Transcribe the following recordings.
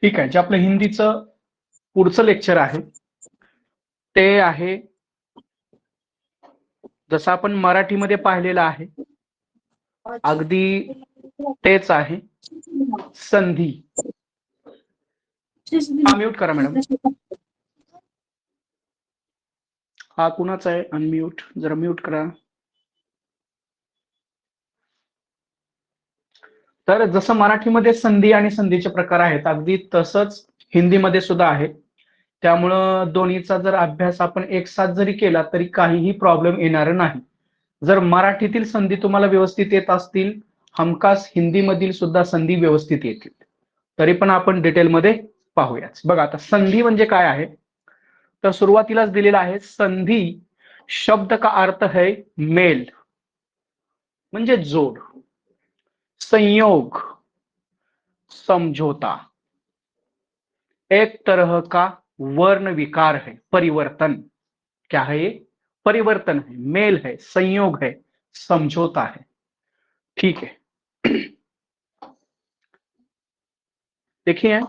ठीक आहे, जे आपलं हिंदीचं पुढचं लेक्चर आहे ते आहे जसं आपण मराठीमध्ये पाहिलेलं आहे अगदी तेच आहे संधी. हा म्यूट करा मॅडम. हा कुणाचा आहे अनम्यूट, जरा म्यूट करा. तर जसं मराठीमध्ये संधी आणि संधीचे प्रकार आहेत अगदी तसंच हिंदीमध्ये सुद्धा आहे. त्यामुळं दोन्हीचा जर अभ्यास आपण एक साथ जरी केला तरी काहीही प्रॉब्लेम येणार नाही. जर मराठीतील संधी तुम्हाला व्यवस्थित येत असतील हमखास हिंदीमधील सुद्धा संधी व्यवस्थित येतील. तरी पण आपण डिटेलमध्ये पाहूयाच. बघा आता संधी म्हणजे काय आहे, तर सुरुवातीलाच दिलेला आहे संधी शब्द का अर्थ है मेल म्हणजे जोड, संयोग समझौता, एक तरह का वर्ण विकार है, परिवर्तन. क्या है ये? परिवर्तन है, मेल है, संयोग है, समझौता है. ठीक है, देखिए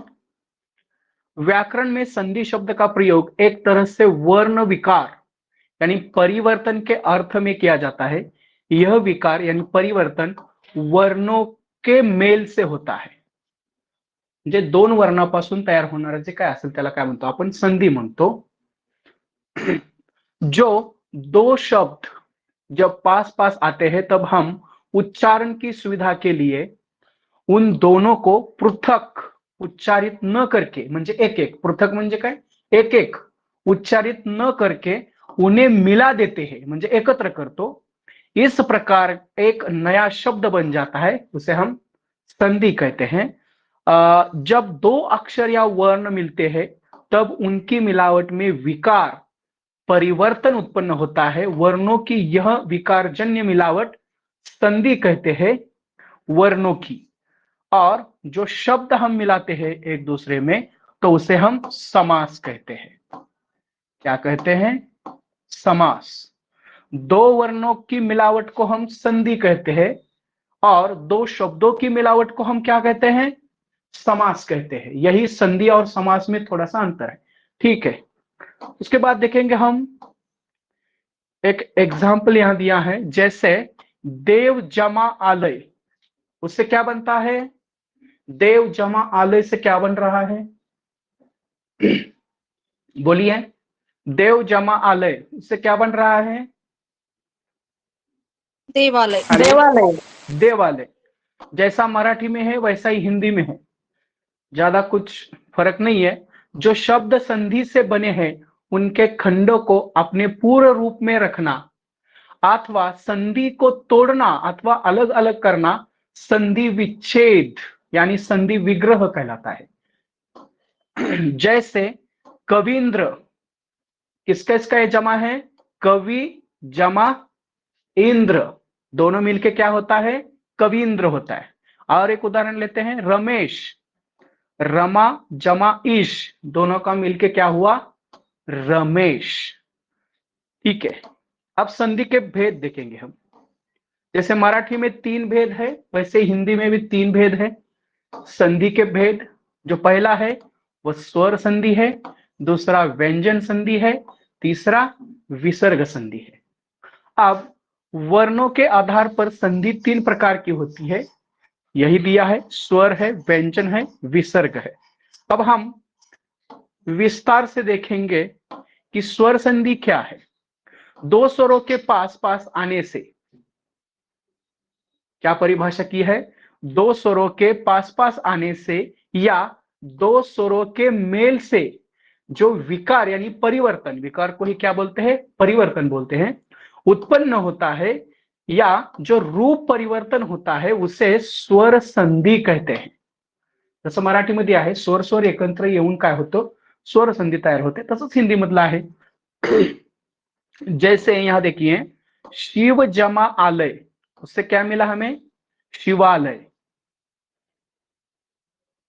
व्याकरण में संधि शब्द का प्रयोग एक तरह से वर्ण विकार यानी परिवर्तन के अर्थ में किया जाता है. यह विकार यानी परिवर्तन वर्णों के मेल से होता है. म्हणजे दोन वर्णापासून तयार होणारे जे काय असेल त्याला काय म्हणतो आपण? संधी म्हणतो. जो दो शब्द जब पास पास आते हैं तब हम उच्चारण की सुविधा के लिए उन दोनों को पृथक उच्चारित न करके, म्हणजे एक एक, पृथक म्हणजे काय? एक एक उच्चारित न करके उन्हें मिला देते हैं, म्हणजे एकत्र करतो. इस प्रकार एक नया शब्द बन जाता है, उसे हम संधि कहते हैं. जब दो अक्षर या वर्ण मिलते हैं तब उनकी मिलावट में विकार परिवर्तन उत्पन्न होता है. वर्णों की यह विकारजन्य मिलावट संधि कहते हैं वर्णों की. और जो शब्द हम मिलाते हैं एक दूसरे में तो उसे हम समास कहते हैं. क्या कहते हैं? समास. दो वर्णों की मिलावट को हम संधि कहते हैं और दो शब्दों की मिलावट को हम क्या कहते हैं? समास कहते हैं. यही संधि और समास में थोड़ा सा अंतर है. ठीक है, उसके बाद देखेंगे हम एक एग्जाम्पल यहां दिया है, जैसे देव जमा आलय, उससे क्या बनता है? देव जमा आलय से क्या बन रहा है? बोलिए, देव जमा आलय उससे क्या बन रहा है? देवालय. देवालय. देवालय जैसा मराठी में है वैसा ही हिंदी में है, ज्यादा कुछ फर्क नहीं है. जो शब्द संधि से बने हैं उनके खंडों को अपने पूर्ण रूप में रखना अथवा संधि को तोड़ना अथवा अलग अलग करना संधि विच्छेद यानी संधि विग्रह कहलाता है. जैसे कवींद्र, किसका इसका ये जमा है? कवि जमा इंद्र, दोनों मिलके क्या होता है? कवींद्र होता है. और एक उदाहरण लेते हैं, रमेश, रमा जमा ईश, दोनों का मिलके क्या हुआ? रमेश. ठीक है, अब संधि के भेद देखेंगे हम. जैसे मराठी में 3 भेद है वैसे हिंदी में भी 3 भेद है. संधि के भेद, जो पहला है वो स्वर संधि है, दूसरा व्यंजन संधि है, तीसरा विसर्ग संधि है. अब वर्णों के आधार पर संधि 3 प्रकार की होती है, यही दिया है, स्वर है, व्यंजन है, विसर्ग है. अब हम विस्तार से देखेंगे कि स्वर संधि क्या है. दो स्वरों के पास पास आने से, क्या परिभाषा की है? दो स्वरों के पास पास आने से या दो स्वरों के मेल से जो विकार यानी परिवर्तन, विकार को ही क्या बोलते हैं? परिवर्तन बोलते हैं, उत्पन्न होता है या जो रूप परिवर्तन होता है उसे स्वर संधि कहते हैं. जसं मराठीमध्ये आहे स्वर स्वर एकत्र येऊन काय होतं? स्वर संधि तयार होते. तसंच हिंदी मधला आहे. जैसे यहां देखिए शिव जमा आलय, उससे क्या मिला हमें? शिवालय.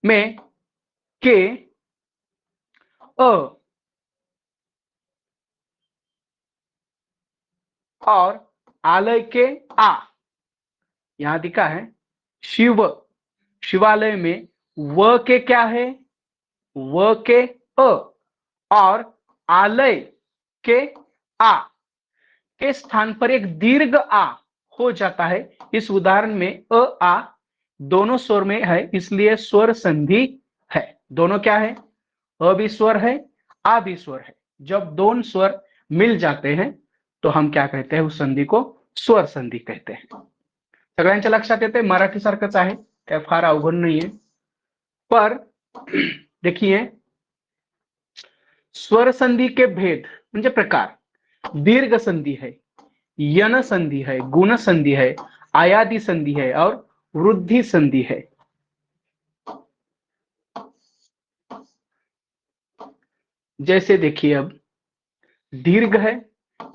में के अ और आलय के आ, यहां दिखा है शिव, शिवालय में व के क्या है? व के अ और आलय के आ के स्थान पर एक दीर्घ आ हो जाता है। इस उदाहरण में अ आ दोनों स्वर में है, इसलिए स्वर संधि है। दोनों क्या है? अ भी स्वर है, आ भी स्वर है। जब दोनों स्वर मिल जाते हैं तो हम क्या कहते हैं? उस संधि को स्वर संधि कहते हैं। सगळ्यांच्या लक्षात येते? मराठी सारखंच आहे, काय फार अवघड नाहीये। पर देखिए, स्वर संधि के भेद म्हणजे प्रकार, दीर्घ संधि है, यन संधि है, गुण संधि है, आयादी संधि है और वृद्धि संधि है। जैसे देखिए, अब दीर्घ है,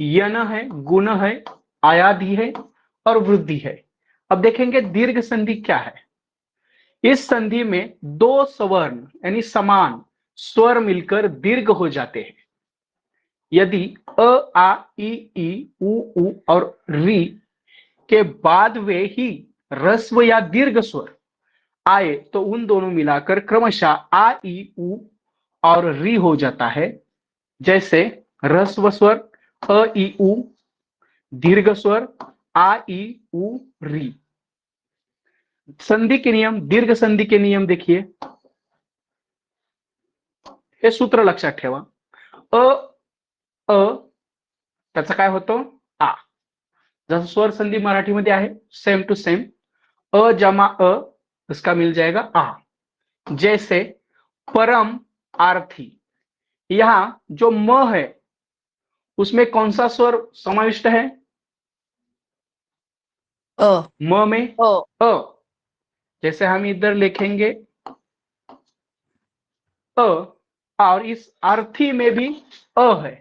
यन है, गुण है, आयादी है और वृद्धि है। अब देखेंगे दीर्घ संधि क्या है। इस संधि में दो स्वर्ण यानी समान स्वर मिलकर दीर्घ हो जाते हैं। यदि अ आ ई उ और री के बाद वे ही ह्रस्व या दीर्घ स्वर आए तो उन दोनों मिलाकर क्रमशः आ ई उ और री हो जाता है। जैसे ह्रस्व स्वर अ ई उ, दीर्घ स्वर आ ई उ री। संधि के नियम, दीर्घ संधि के नियम देखिए, हे सूत्र लक्षात ठेवा। अ अ त्याचा काय होतो? आ। जसं स्वर संधि मराठीमध्ये आहे सेम टू सेम, अ जमा अ, इसका मिल जाएगा आ। जैसे परम आर्थी, यहां जो म है उसमें कौन सा स्वर समाविष्ट है? म में अ। जैसे हम इधर लिखेंगे अ और इस अर्थी में भी अ है,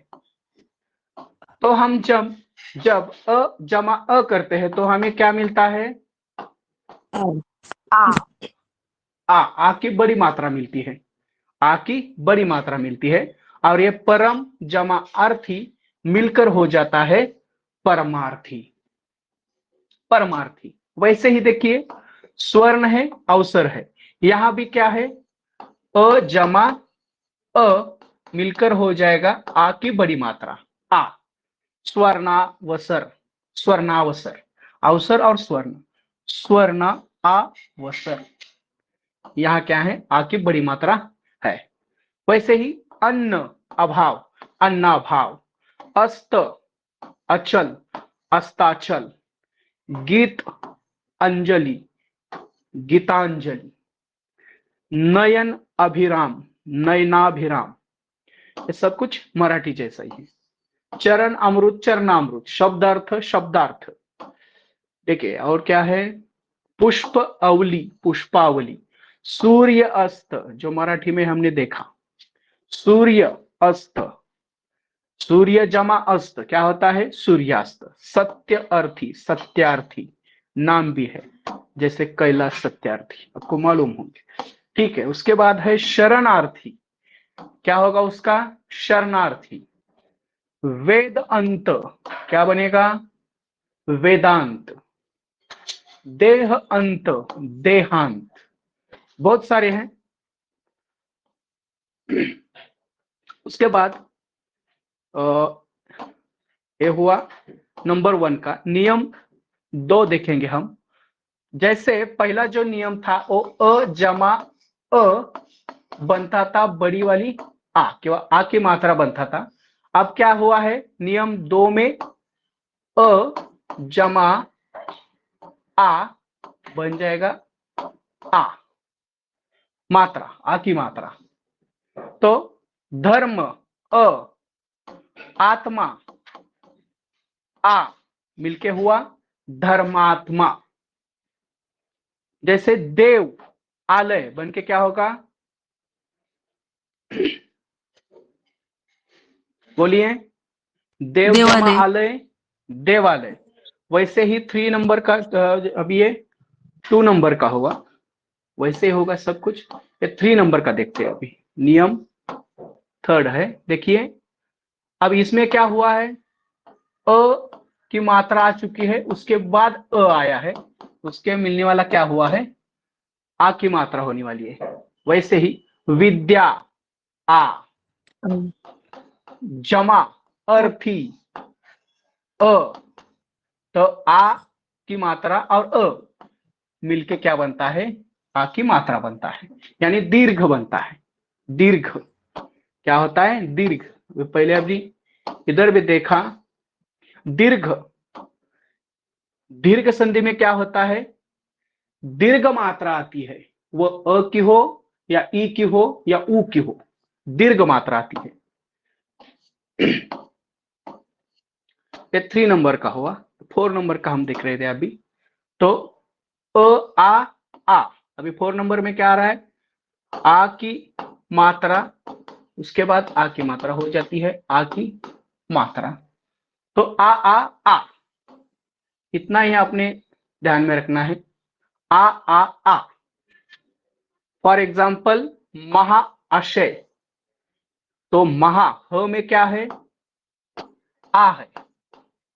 तो हम जब जब अ जमा अ करते हैं तो हमें क्या मिलता है? आ की बड़ी मात्रा मिलती है, आ की बड़ी मात्रा मिलती है और ये परम जमा अर्थी मिलकर हो जाता है परमार्थी। परमार्थी। वैसे ही देखिए, स्वर्ण है, अवसर है, यहां भी क्या है? अ जमा अ मिलकर हो जाएगा आ की बड़ी मात्रा आ। स्वर्णावसर, स्वर्णावसर, अवसर और स्वर्ण, स्वर्ण अवसर, यहां क्या है? आ की बड़ी मात्रा है। वैसे ही अन्न अभाव, अन्नाभाव, अस्त अचल, अस्ताचल, गीत अंजलि, गीतांजलि, नयन अभिराम, नयनाभिराम, ये सब कुछ मराठी जैसा ही है। चरण अमृत, चरणामृत, शब्दार्थ, शब्दार्थ। देखिए और क्या है? पुष्प अवली, पुष्पावली, सूर्य अस्त, जो मराठी में हमने देखा सूर्य अस्त, सूर्य जमा अस्त क्या होता है? सूर्यास्त। सत्य अर्थी, सत्यार्थी नाम भी है, जैसे कैलाश सत्यार्थी, आपको मालूम होंगे। ठीक है, उसके बाद है शरणार्थी, क्या होगा उसका? शरणार्थी। वेद अंत, क्या बनेगा? वेदांत। देह अंत, देहांत। बहुत सारे हैं। उसके बाद ये हुआ नंबर 1 का नियम। 2 देखेंगे हम। जैसे पहला जो नियम था वो अ जमा अ बनता था बड़ी वाली आ, किंवा आ की मात्रा बनता था। अब क्या हुआ है? नियम 2 में अ जमा आ बन जाएगा आ, मात्रा, आ की मात्रा। तो धर्म अ, आत्मा आ मिलके हुआ धर्मात्मा। जैसे देव आलय बन के क्या होगा? बोलिए। देव जमा आलय, देवालय। वैसे ही 3 नंबर का अभी ये 2 नंबर का होगा, वैसे ही होगा सब कुछ। ये 3 नंबर का देखते हैं अभी। नियम 3rd है, देखिए। अब इसमें क्या हुआ है? अ की मात्रा आ चुकी है, उसके बाद अ आया है, उसके मिलने वाला क्या हुआ है? आ की मात्रा होने वाली है। वैसे ही विद्या आ, अं, जमा अर्थी अ, तो आ की मात्रा और अ मिलके क्या बनता है, आ की मात्रा बनता है, यानी दीर्घ बनता है। दीर्घ क्या होता है, दीर्घ। पहले अभी इधर भी देखा, दीर्घ, दीर्घ संधि में क्या होता है, दीर्घ मात्रा आती है, वो अ की हो या ई की हो या ऊ की हो, दीर्घ मात्रा आती है। ये 3 नंबर का हुआ। 4 नंबर का हम देख रहे थे अभी। तो अ आ, अभी 4 नंबर में क्या आ रहा है, आ की मात्रा, उसके बाद आ की मात्रा हो जाती है, आ की मात्रा। तो आ इतना ही आपने ध्यान में रखना है। आ फॉर एग्जाम्पल महाआशय, तो महा ह में क्या है, आ है,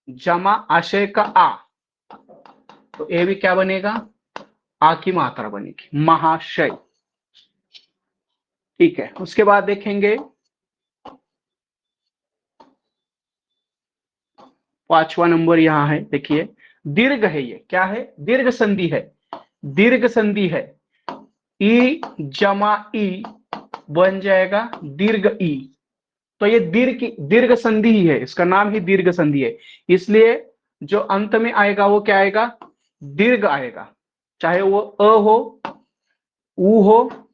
जमा आशय का आ, तो ये भी क्या बनेगा, आ की मात्रा बनेगी, महाशय। ठीक है, उसके बाद देखेंगे 5वां नंबर यहां है, देखिए दीर्घ है, ये क्या है, दीर्घ संधि है, दीर्घ संधि है, ई जमा ई बन जाएगा दीर्घ ई। तो ये दीर्घ संधि ही है, इसका नाम ही दीर्घ संधि है, इसलिए जो अंत में आएगा वो क्या आएगा, दीर्घ आएगा, चाहे वो अ हो, ऊ हो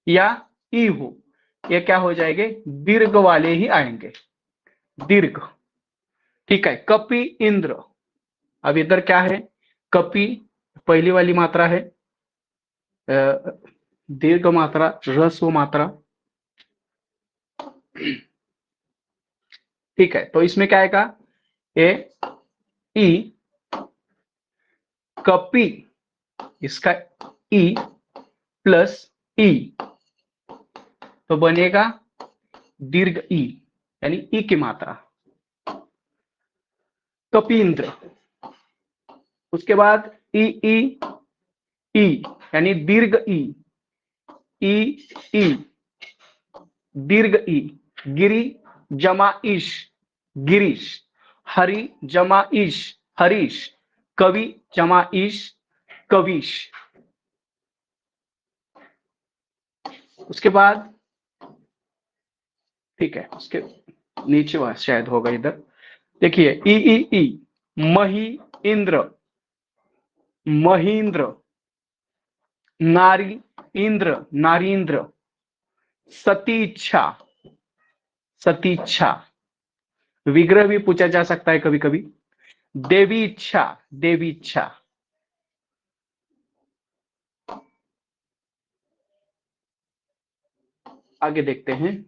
या ई हो, ये क्या हो जाएंगे, दीर्घ वाले ही आएंगे, दीर्घ। ठीक है, कपि इंद्र, अब इधर क्या है, कपि पहली वाली मात्रा है, दीर्घ मात्रा, ह्रस्व मात्रा। ठीक है, तो इसमें क्या आएगा, ए ई कपि, इसका ई प्लस ई, तो बनेगा दीर्घ ई, यानी ई की मात्रा, कपींद्र। उसके बाद ई ई ई, यानी दीर्घ ई, ई ई दीर्घ ई, गिरी जमा ईश, गिरीश, हरि जमा ईश, हरीश, कवि जमा ईश, कविश। उसके बाद ठीक है, उसके नीचे वह शायद होगा इधर, देखिए ई ई ई, मही इंद्र, महींद्र, नारी इंद्र, नारींद्र, सतीच्छा, सतीच्छा, विग्रह भी पूछा जा सकता है कभी कभी, देवी इच्छा, देवी इच्छा। आगे देखते हैं,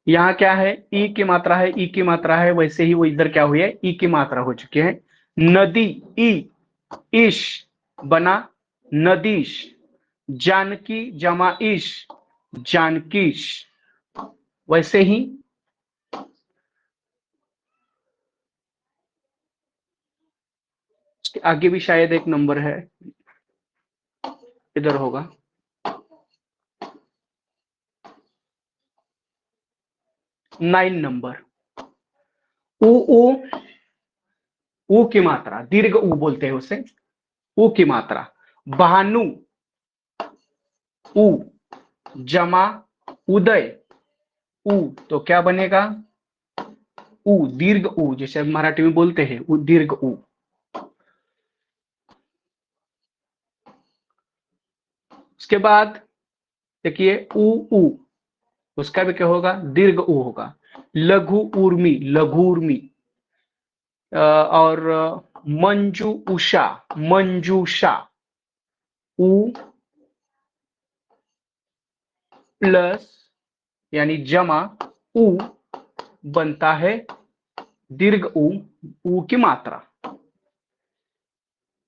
यहाँ क्या है, ई की मात्रा है, ई की मात्रा है, वैसे ही वो इधर क्या हुई है, ई की मात्रा हो चुकी है। नदी ई, ईश बना नदीश, जानकी जमा ईश, जानकीश। वैसे ही आगे भी शायद एक नंबर है, इधर होगा, नाइन नंबर, ऊ ऊ, ऊ की मात्रा, दीर्घ ऊ बोलते हैं उसे, ऊ की मात्रा, भानु ऊ जमा उदय ऊ, तो क्या बनेगा, ऊ दीर्घ ऊ, जैसे मराठी में बोलते हैं ऊ, दीर्घ ऊ। उसके बाद देखिए ऊ ऊ, उसका भी क्या होगा, दीर्घ ऊ होगा, लघु उर्मी, लघु उर्मी, और मंजू उषा, मंजूषा, ऊ प्लस यानी जमा ऊ बनता है दीर्घ ऊ की मात्रा।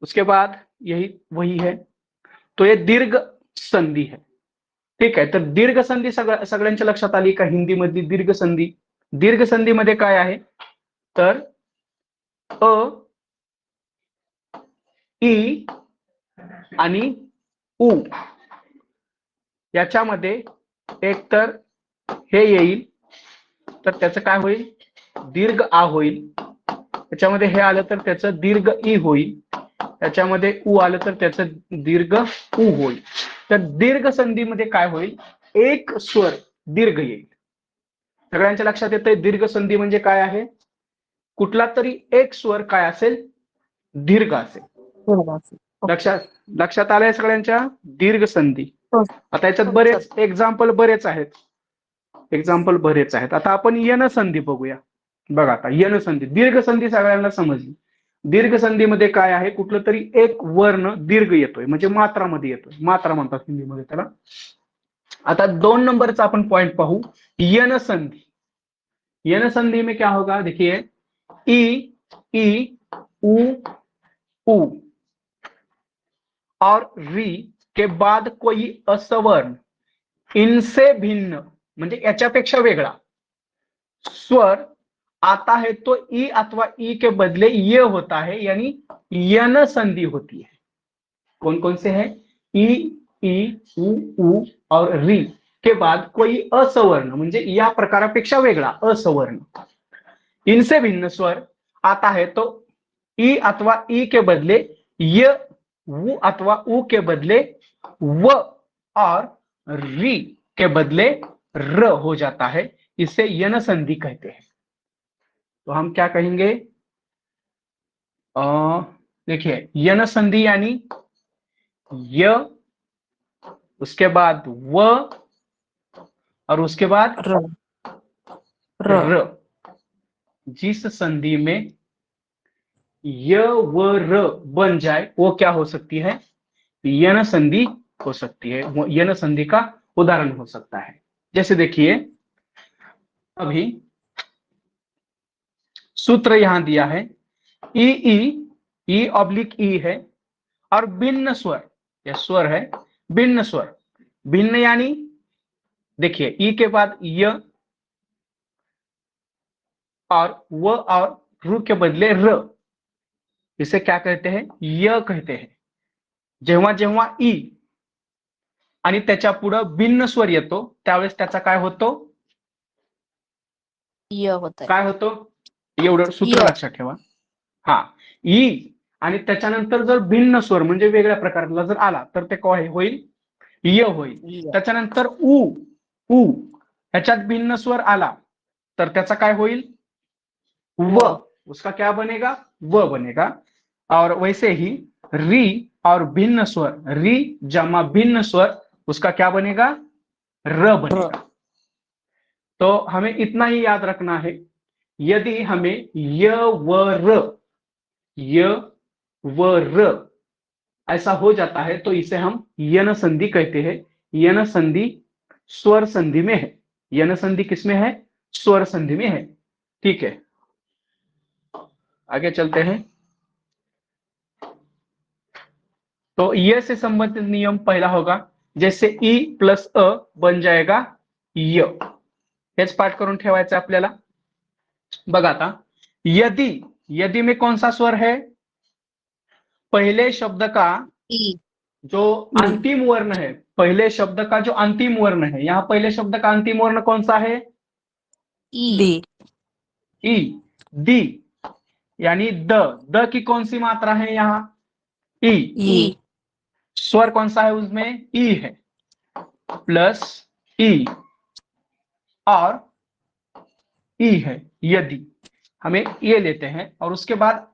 उसके बाद यही वही है, तो ये दीर्घ संधि है। ठीक आहे, तर दीर्घ संधी सगळ्यांच्या लक्षात आली का, हिंदीमधली दीर्घ संधी, दीर्घ संधीमध्ये काय आहे, तर अ ई आणि उ याच्यामध्ये एक तर हे येईल तर त्याचं काय होईल, दीर्घ आ होईल. त्याच्यामध्ये हे आलं तर त्याचं दीर्घ ई होईल. त्याच्यामध्ये उ आलं तर त्याचं दीर्घ उ होईल. तर दीर्घ संधीमध्ये काय होईल, एक स्वर दीर्घ येईल. सगळ्यांच्या लक्षात येतंय दीर्घ संधी म्हणजे काय आहे, कुठला तरी एक स्वर काय असेल, दीर्घ असेल. लक्षात आलंय सगळ्यांच्या, दीर्घ संधी. आता याच्यात बरेच एक्झाम्पल बरेच आहेत. आता आपण यन संधी बघूया. बघा आता यन संधी, दीर्घ संधी सगळ्यांना समजली. दीर्घ संधीमध्ये काय आहे, कुठलं तरी एक वर्ण दीर्घ येतोय म्हणजे मात्रामध्ये येतोय, मात्रा म्हणतात हिंदीमध्ये त्याला. आता 2 नंबरचा आपण पॉइंट पाहू, यन संधि। यन संधि में क्या होगा, देखिए ई ई उ उ और री के बाद कोई असवर्ण इनसे भिन्न म्हणजे याच्यापेक्षा वेगळा स्वर आता है तो ई अथवा ई के बदले ये होता है, यानी यन संधि होती है। कौन कौन से है, ई उ और री के बाद कोई असवर्ण म्हणजे या प्रकारापेक्षा वेगळा असवर्ण, इनसे भिन्न स्वर आता है तो ई अथवा ई के बदले य, वु अथवा उ के बदले व और री के बदले र हो जाता है, इसे यन संधि कहते हैं। तो हम क्या कहेंगे, देखिए यन संधि यानी य, उसके बाद व और उसके बाद र। जिस संधि में य व र बन जाए वो क्या हो सकती है, यन संधि हो सकती है। वो यन संधि का उदाहरण हो सकता है। जैसे देखिए अभी सूत्र यहां दिया है, ई ऑब्लिक ई है और भिन्न स्वर, यह स्वर है भिन्न स्वर, भिन्न यानी देखिए ई के बाद य और व और रु के बदले र, इसे क्या कहते हैं, य कहते हैं। जेव्हा जेव्हा ई आणि त्याच्या पुढं भिन्न स्वर येतो त्यावेळेस त्याचा काय होतो, य होत, काय होतो, एवढं सूत्र लक्षात ठेवा। हा, ई आणि त्याच्यानंतर जर भिन्न स्वर म्हणजे वेगळ्या प्रकारला जर आला तर ते काय होईल, य होईल। त्याच्यानंतर उ ह्याच्यात भिन्न स्वर आला तर त्याचा काय होईल, व, उसका क्या बनेगा, व बनेगा। और वैसे ही री और भिन्न स्वर, री जमा भिन्न स्वर, उसका क्या बनेगा, र बनेगा। तो हमें इतना ही याद रखना है, यदि हमें य व र ऐसा हो जाता है तो इसे हम यन संधि कहते हैं। यन संधि स्वर संधि में है, यन संधि किसमें है, स्वर संधि में है। ठीक है, आगे चलते हैं। तो य से संबंधित नियम पहला होगा, जैसे ई प्लस अ बन जाएगा य, हेच पाठ करून ठेवायचं आपल्याला। बघा आता यदि में कौन सा स्वर है, पहले शब्द का ई, जो अंतिम वर्ण है, पहले शब्द का जो अंतिम वर्ण है, यहाँ पहले शब्द का अंतिम वर्ण कौन सा है, ई, ई, दी यानी द की कौन सी मात्रा है यहाँ, ई, स्वर कौन सा है उसमें, ई है, प्लस ई और ई है। यदि हमें ये लेते हैं और उसके बाद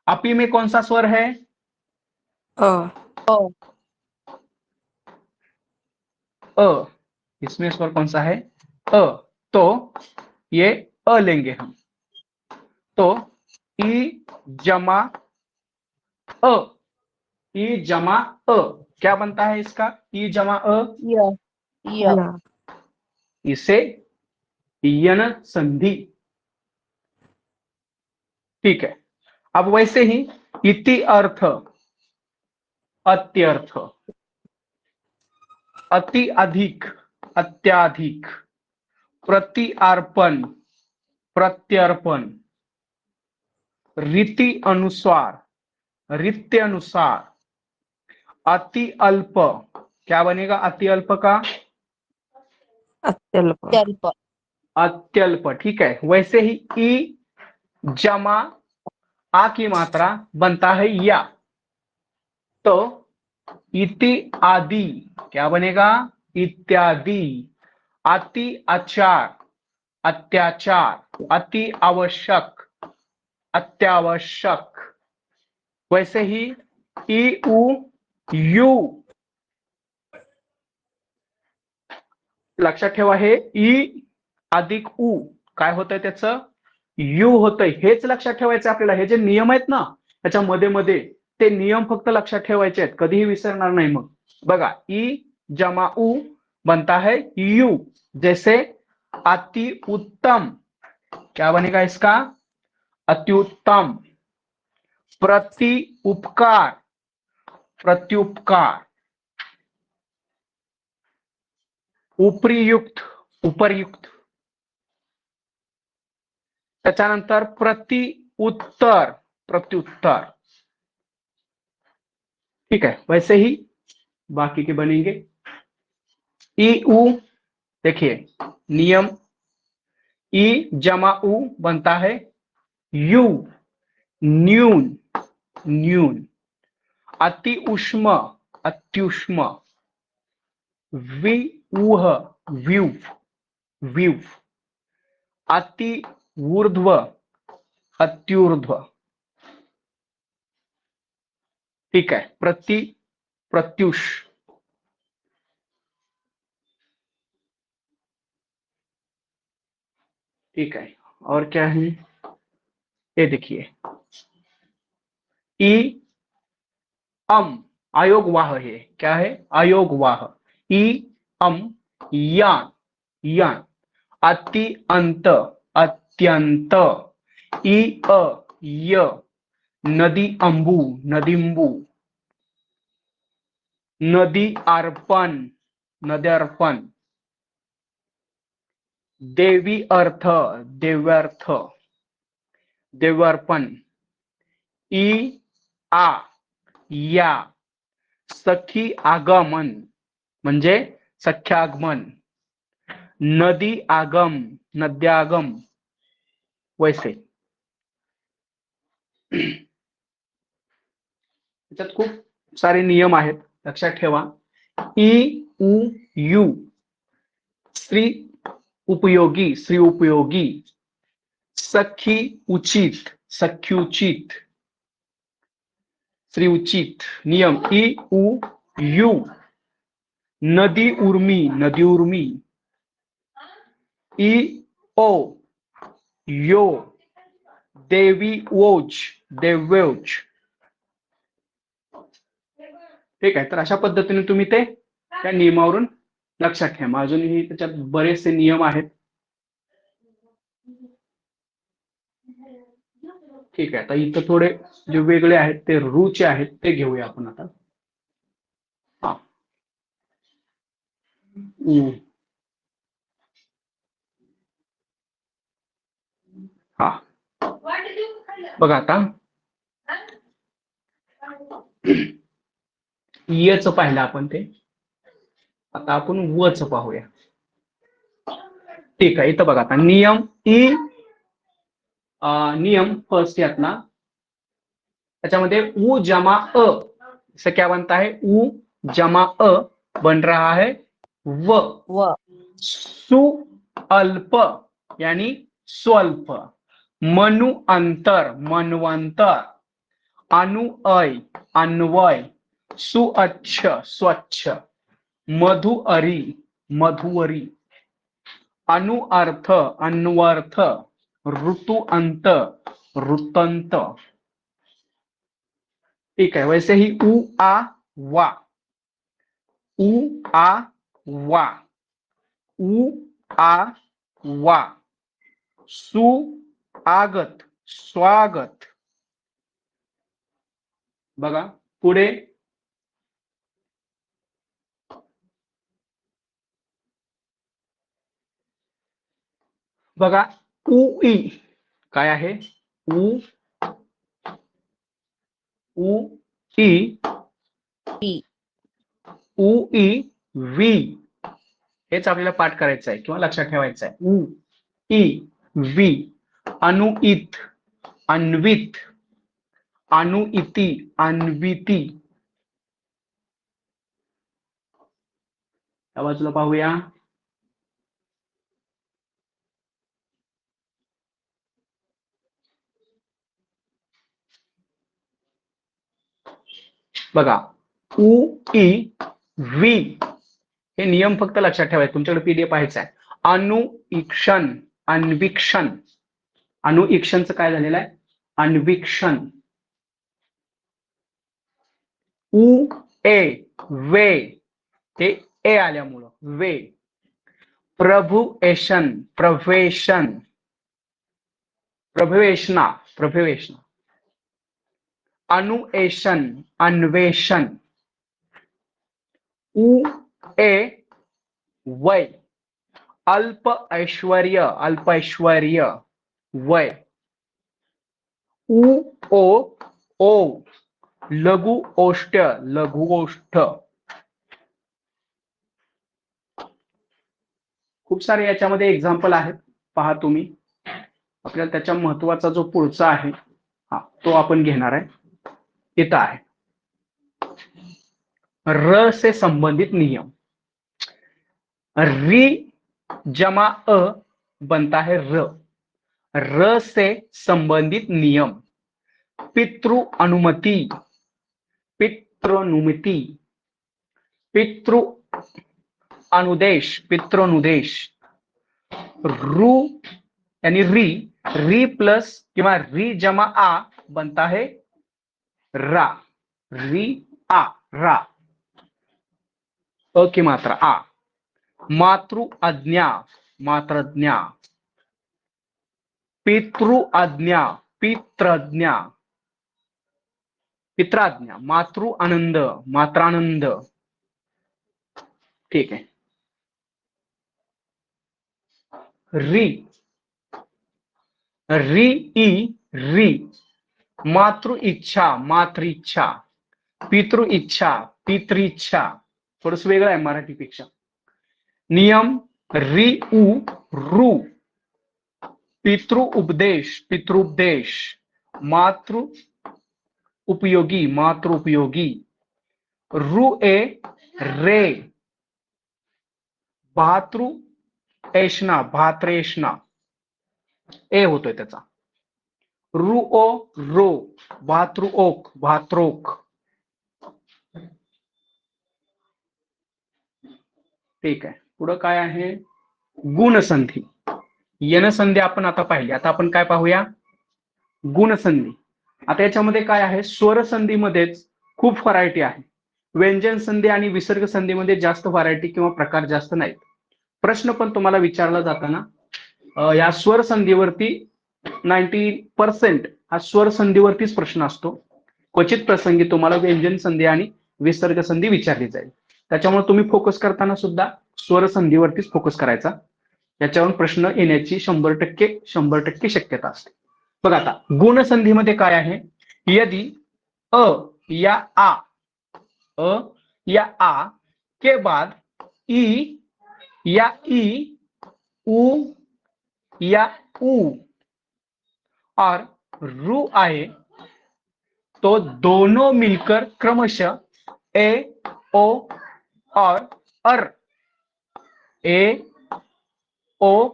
अपी में कौन सा स्वर है, अ, इसमें स्वर कौन सा है, अ, तो ये अ लेंगे हम, तो ई जमा अ, ई जमा अ क्या बनता है इसका, ई जमा अ, य, इसे यन संधि। ठीक है, अब वैसे ही इति अर्थ, अत्यर्थ, अति अधिक, अत्याधिक, प्रति अर्पण, प्रत्यर्पण, रीति अनुसार, रीत्यनुसार, अति अल्प, क्या बनेगा अति अल्प का? अत्यल्प अत्यल्प अत्यल्प, ठीक है। वैसे ही ई जमा आ की मात्रा बनता है या, तो इति आदि क्या बनेगा? इत्यादि। अति आचार अत्याचार, अति आवश्यक अत्यावश्यक। वैसे ही ई उ यू, लक्षात ठेवा हे ई अधिक उ काय होतंय त्याचं? यू होतंय. हेच लक्षात ठेवायचं आपल्याला. हे जे नियम आहेत ना त्याच्या मध्ये मध्ये, ते नियम फक्त लक्षात ठेवायचे आहेत, कधीही विसरणार नाही. मग बघा ई जमा उ बनता है यू. जैसे अति उत्तम क्या बनेगा इसका? अति उत्तम। प्रति उपकार प्रत्युपकार। उपरियुक्त उपरयुक्त। त्याच्यानंतर प्रति उत्तर प्रत्युत्तर, ठीक है। वैसे ही बाकी के बनेंगे। ई उ देखिए नियम, ई जमा उ बनता है यू, न्यून न्यून। अति उष्म अत्युष्म। विऊह व्यूह व्यूह। अति ऊर्ध्व अत्यूर्ध्व, ठीक है। प्रति प्रत्युष, ठीक है। और क्या है ये देखिए, ई अम आयोगवाह है, क्या है? आयोगवाह। ई अम यान यान। अति अंत अत्यंत। ई अ य नदी अंबू नदींबू। नदी अर्पण नद्यार्पण। देवी अर्थ देव्यर्थ देवार्पण। ई आ या सखी आगमन म्हणजे सख्यागमन। नदी आगम नद्यागम। वैसे त्याच्यात खूप सारे नियम आहेत, लक्षात ठेवा. ई उ यू स्त्री उपयोगी स्त्री उपयोगी। सखी उचित सख्युचित स्त्री उचित। नियम ई उ यू। नदी उर्मी नदी उर्मी। ई ओ यो देवी ओज देवोज, ठीक आहे. तर अशा पद्धतीने तुम्ही ते त्या नियमावरून लक्षात ठेवा. अजूनही त्याच्यात बरेचसे नियम आहेत, ठीक आहे. आता इथं थोडे जे वेगळे आहेत ते रूचे आहेत, ते घेऊया आपण आता. हा हा बघा आता यच पाहिलं आपण ते, आता आपण वच पाहूया. ठीक आहे. इथं बघा आता नियम ई नियम फर्स्ट यातना त्याच्यामध्ये उ जमा अ से क्या बनता है? उ जमा अ बन रहा है व। व सु अल्प यानी स्वल्प। मनु अंतर मनवंतर। अनुअय अन्वय। सुअच्छ स्वच्छ। मधुअरी मधुवरी। अनुअर्थ अन्वर्थ। ऋतु अंत ऋतंत, ठीक है। वैसे ही उ आ वा उ आ वा उ आ वा। सु आगत स्वागत। बघा पुढे बघा उ ई काय आहे? उ उ ई ई उ ई वी हेच आपल्याला पाठ करायचं आहे किंवा लक्षात ठेवायचं आहे. उ ई वी. अनुइत, अन्वित, अनुइती, अन्विती. त्या बाजूला पाहूया. बघा, उ ई वी हे नियम फक्त लक्षात ठेवायचे. तुमच्याकडे पीडीएफ पाहायचा आहे. अनुईक्षण, अन्वीक्षण. अनुईक्षणचं काय झालेलं आहे? अन्वीक्षण. उ ए वे हे ए आल्यामुळं वे. प्रभुएशन, प्रवेशन, प्रभवेशना, प्रभवेशना. अनुएशन, अन्वेषण. उ ए वय. अल्प ऐश्वर्य, अल्प ऐश्वर्य, वय. उ ओ ओ लघु ओष्ठ, लघु ओष्ठ. खूप सारे याच्यामध्ये एक्झाम्पल आहेत, पहा तुम्ही. आपल्याला त्याच्या महत्वाचा जो पुढचा आहे तो आपण घेणार आहे. इथं आहे र से संबंधित नियम. री जमा अ बनता है र. र से संबंधित नियम. पितृ अनुमति, पितृनुमति, पितृ अनुदेश, पितृनुदेश. रु यानी री, री प्लस किंवा री जमा आ बनता है रा. री आ, रा. अ की मात्रा आ. मातृ आज्ञा, मात्राज्ञा. पितृ आज्ञा, पित्राज्ञा, पित्राज्ञा. मातृ आनंद, मात्रानंद. ठीक है. री, री ई री. मातृ इच्छा, मातृ इच्छा. पितृ इच्छा, पितृ इच्छा. थोडस वेगळं आहे मराठीपेक्षा. नियम री उ रु. पितृ उपदेश, पितृपदेश. मातृ उपयोगी, मातृ उपयोगी. रु ए रे. भातृ ऐष्णा, भात्रेष्णा. ए होतोय त्याचा. रु ओ रो. भातृओक, भात्रोक. ठीक आहे. पुढं काय आहे? गुणसंधी. यनसंधी आपण आता पाहिली. आता आपण काय पाहूया? गुणसंधी. आता याच्यामध्ये काय आहे? स्वर संधीमध्येच खूप व्हरायटी आहे. व्यंजन संधी आणि विसर्ग संधीमध्ये जास्त व्हरायटी किंवा प्रकार जास्त नाहीत. प्रश्न पण तुम्हाला विचारला जाताना या स्वर संधीवरती 90% हा स्वर संधीवरतीच प्रश्न असतो. क्वचित प्रसंगी तुम्हाला व्यंजन संधी आणि विसर्ग संधी विचारली जाईल. त्याच्यामुळे तुम्ही फोकस करताना सुद्धा स्वर संधीवरतीच फोकस करायचा. याच्यावरून प्रश्न येण्याची 100% शक्यता असते. बघा आता गुणसंधीमध्ये काय आहे? यदि अ या आ, अ या आ के बाद ई या ई, उ या उ और रु आए तो दोनों मिलकर क्रमशः ए ओ और अर, ए ओ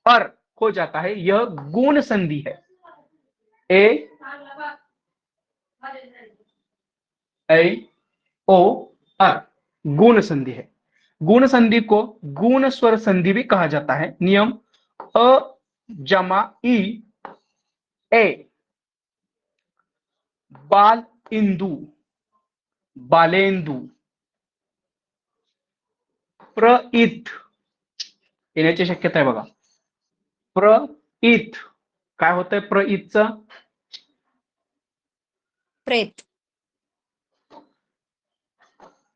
अर हो जाता है. यह गुण संधि है. ए ओ अर गुण संधि है. गुण संधि को गुण स्वर संधि भी कहा जाता है. नियम अ जमा ई ए. बाल इंदु, बालेंदु. प्रइत येण्याची शक्यता आहे बघा. प्रइत काय होतंय? प्रइतचं प्रेत.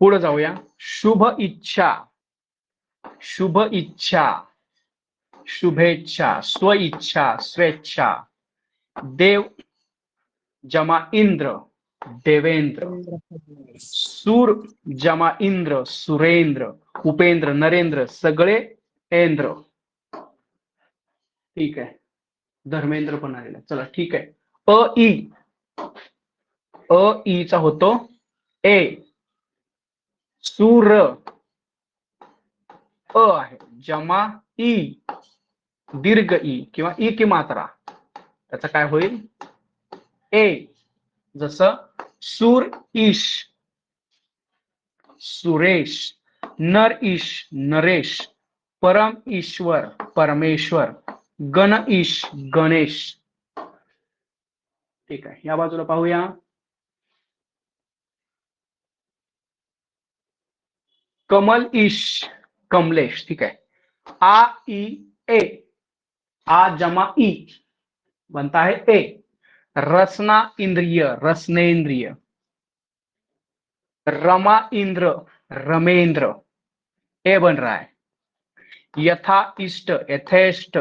पुढे जाऊया. शुभ इच्छा, शुभ इच्छा, शुभेच्छा, स्वइच्छा, स्वेच्छा. देव जमा इंद्र, देवेंद्र। इंद्र, सूर जमा इंद्र, सुरेंद्र, उपेंद्र, नरेंद्र, सगळे इंद्र। ठीक आहे, धर्मेंद्र पण आलेला, चला ठीक आहे। अ ई चा होतो ए, सूर अ आहे, जमा ई, दीर्घ ई किंवा ई की मात्रा, त्याचा काय होईल ए। जसं सूर ईश, सुरेश, नर ईश, नरेश, परम ईश्वर, परमेश्वर, गण ईश, गणेश। ठीक आहे, या बाजूला पाहूया। कमल ईश, कमलेश। ठीक है, आ ई ए, आ जमा ई बनता है ए। रसना इंद्रिय, रसनेन्द्रिय। रमा इंद्र, रमेंद्र, ए बन रहा है। यथा इष्ट, यथेष्ट।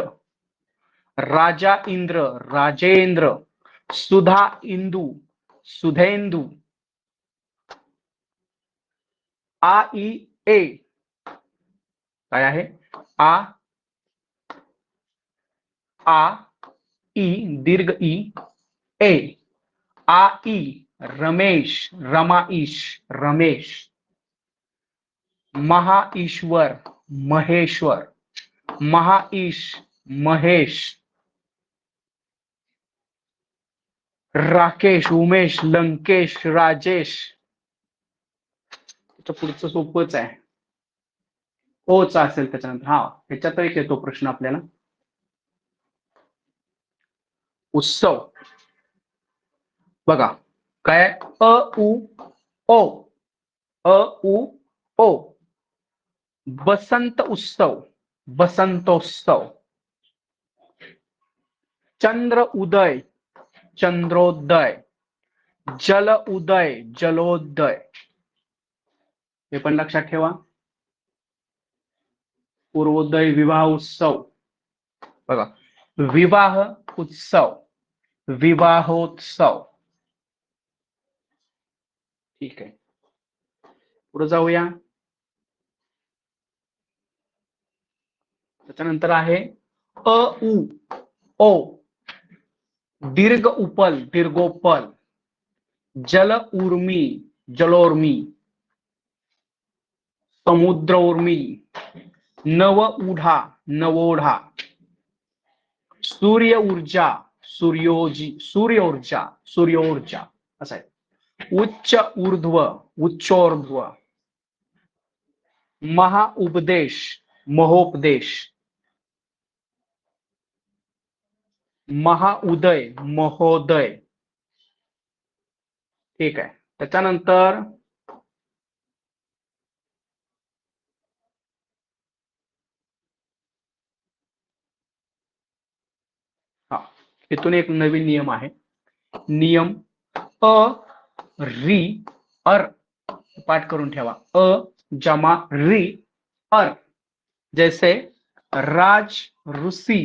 राजा इंद्र, राजेंद्र। सुधा इंदु, सुधेंदु। आ ई ए काय आहे, आ ई दीर्घ ई ए, आ ई रमेश, रमाईश, रमेश। महाईश्वर, महेश्वर, महाईश, महेश। राकेश, उमेश, लंकेश, राजेश। पुढचं सोपंच आहे, ओचा असेल त्याच्यानंतर। हा, ह्याच्यात एक येतो प्रश्न आपल्याला, उत्सव। बघा काय, अ उ ओ, अ उ ओ, बसंत उत्सव, बसंतोत्सव। चंद्र उदय, चंद्रोदय। जल उदय, जलोदय। हे पण लक्षात ठेवा। पूर्वोदय, विवाह उत्सव। बघा, विवाह उत्सव, विवाहोत्सव। ठीक आहे, पुढे जाऊया। त्याच्यानंतर आहे अ उ ओ, दीर्घ उपल, दीर्घोपल। जल उर्मी, जलोर्मी। समुद्र उर्मी। नव उढा, नवोढा। सूर्य ऊर्जा, सूर्योजी, सूर्य ऊर्जा, सूर्योर्जा असं आहे। उच्च ऊर्ध्व, उच्चोर्ध्व। महाउपदेश, महोपदेश। महाउदय, महोदय। ठीक आहे, त्याच्यानंतर हा, इथून एक नवीन नियम आहे, नियम अ री अर। पाठ करून ठेवा, अ जमा री अर। जैसे राज ऋषि,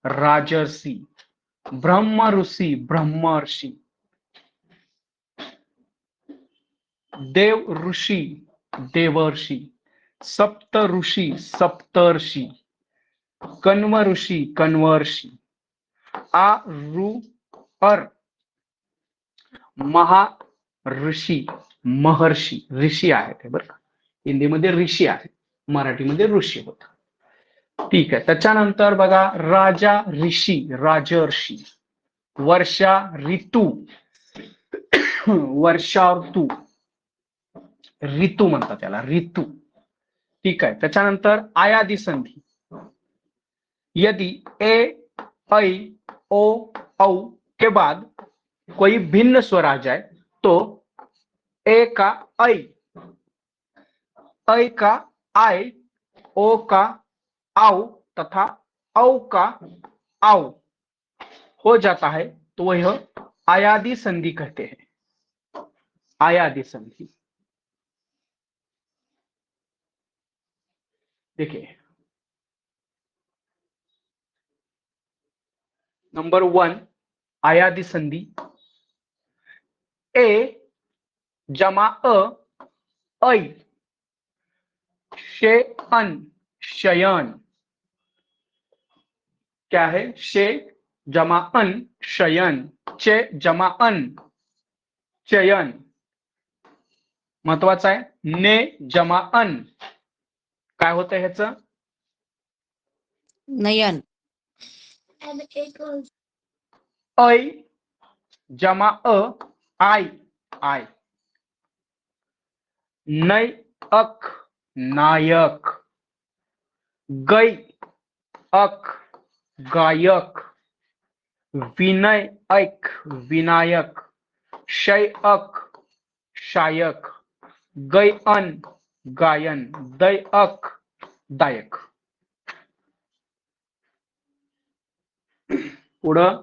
राजर्षि। ब्रह्म ऋषि, ब्रह्मर्षि। देव ऋषि, देवर्षि। सप्त ऋषि, सप्तर्षि। कण्व ऋषि, कण्वर्षि। आ रु अर, महा ऋषी, महर्षी। ऋषी आहे ते बरं का, हिंदीमध्ये ऋषी आहे, मराठीमध्ये ऋषी होत। ठीक आहे, त्याच्यानंतर बघा, राजा ऋषी, राजर्षी। वर्षा ऋतू, वर्षा ऋतू, ऋतू म्हणतात त्याला, ऋतू। ठीक आहे, त्याच्यानंतर आयादी संधी। यदि ए ऐ ओ औ के बाद कोई भिन्न स्वर आ जाए तो ए का ऐ का आय, ओ का आउ तथा औ का आउ हो जाता है तो वह आयादी संधि कहते हैं। आयादी संधि। देखिए, नंबर 1 आयादी संधि। ए जमा ऐ, शेअन शयन। क्या है? शे जमा अन शयन, चे जमा अन चयन। महत्वाचं आहे, ने जमा अन काय होतं ह्याचं? नयन. ऐ जमा आय आय, नै अक नायक, गै अक गायक, विनय ऐक विनायक, शय अक शायक, गै अन गायन, दै अक दायक। पुढं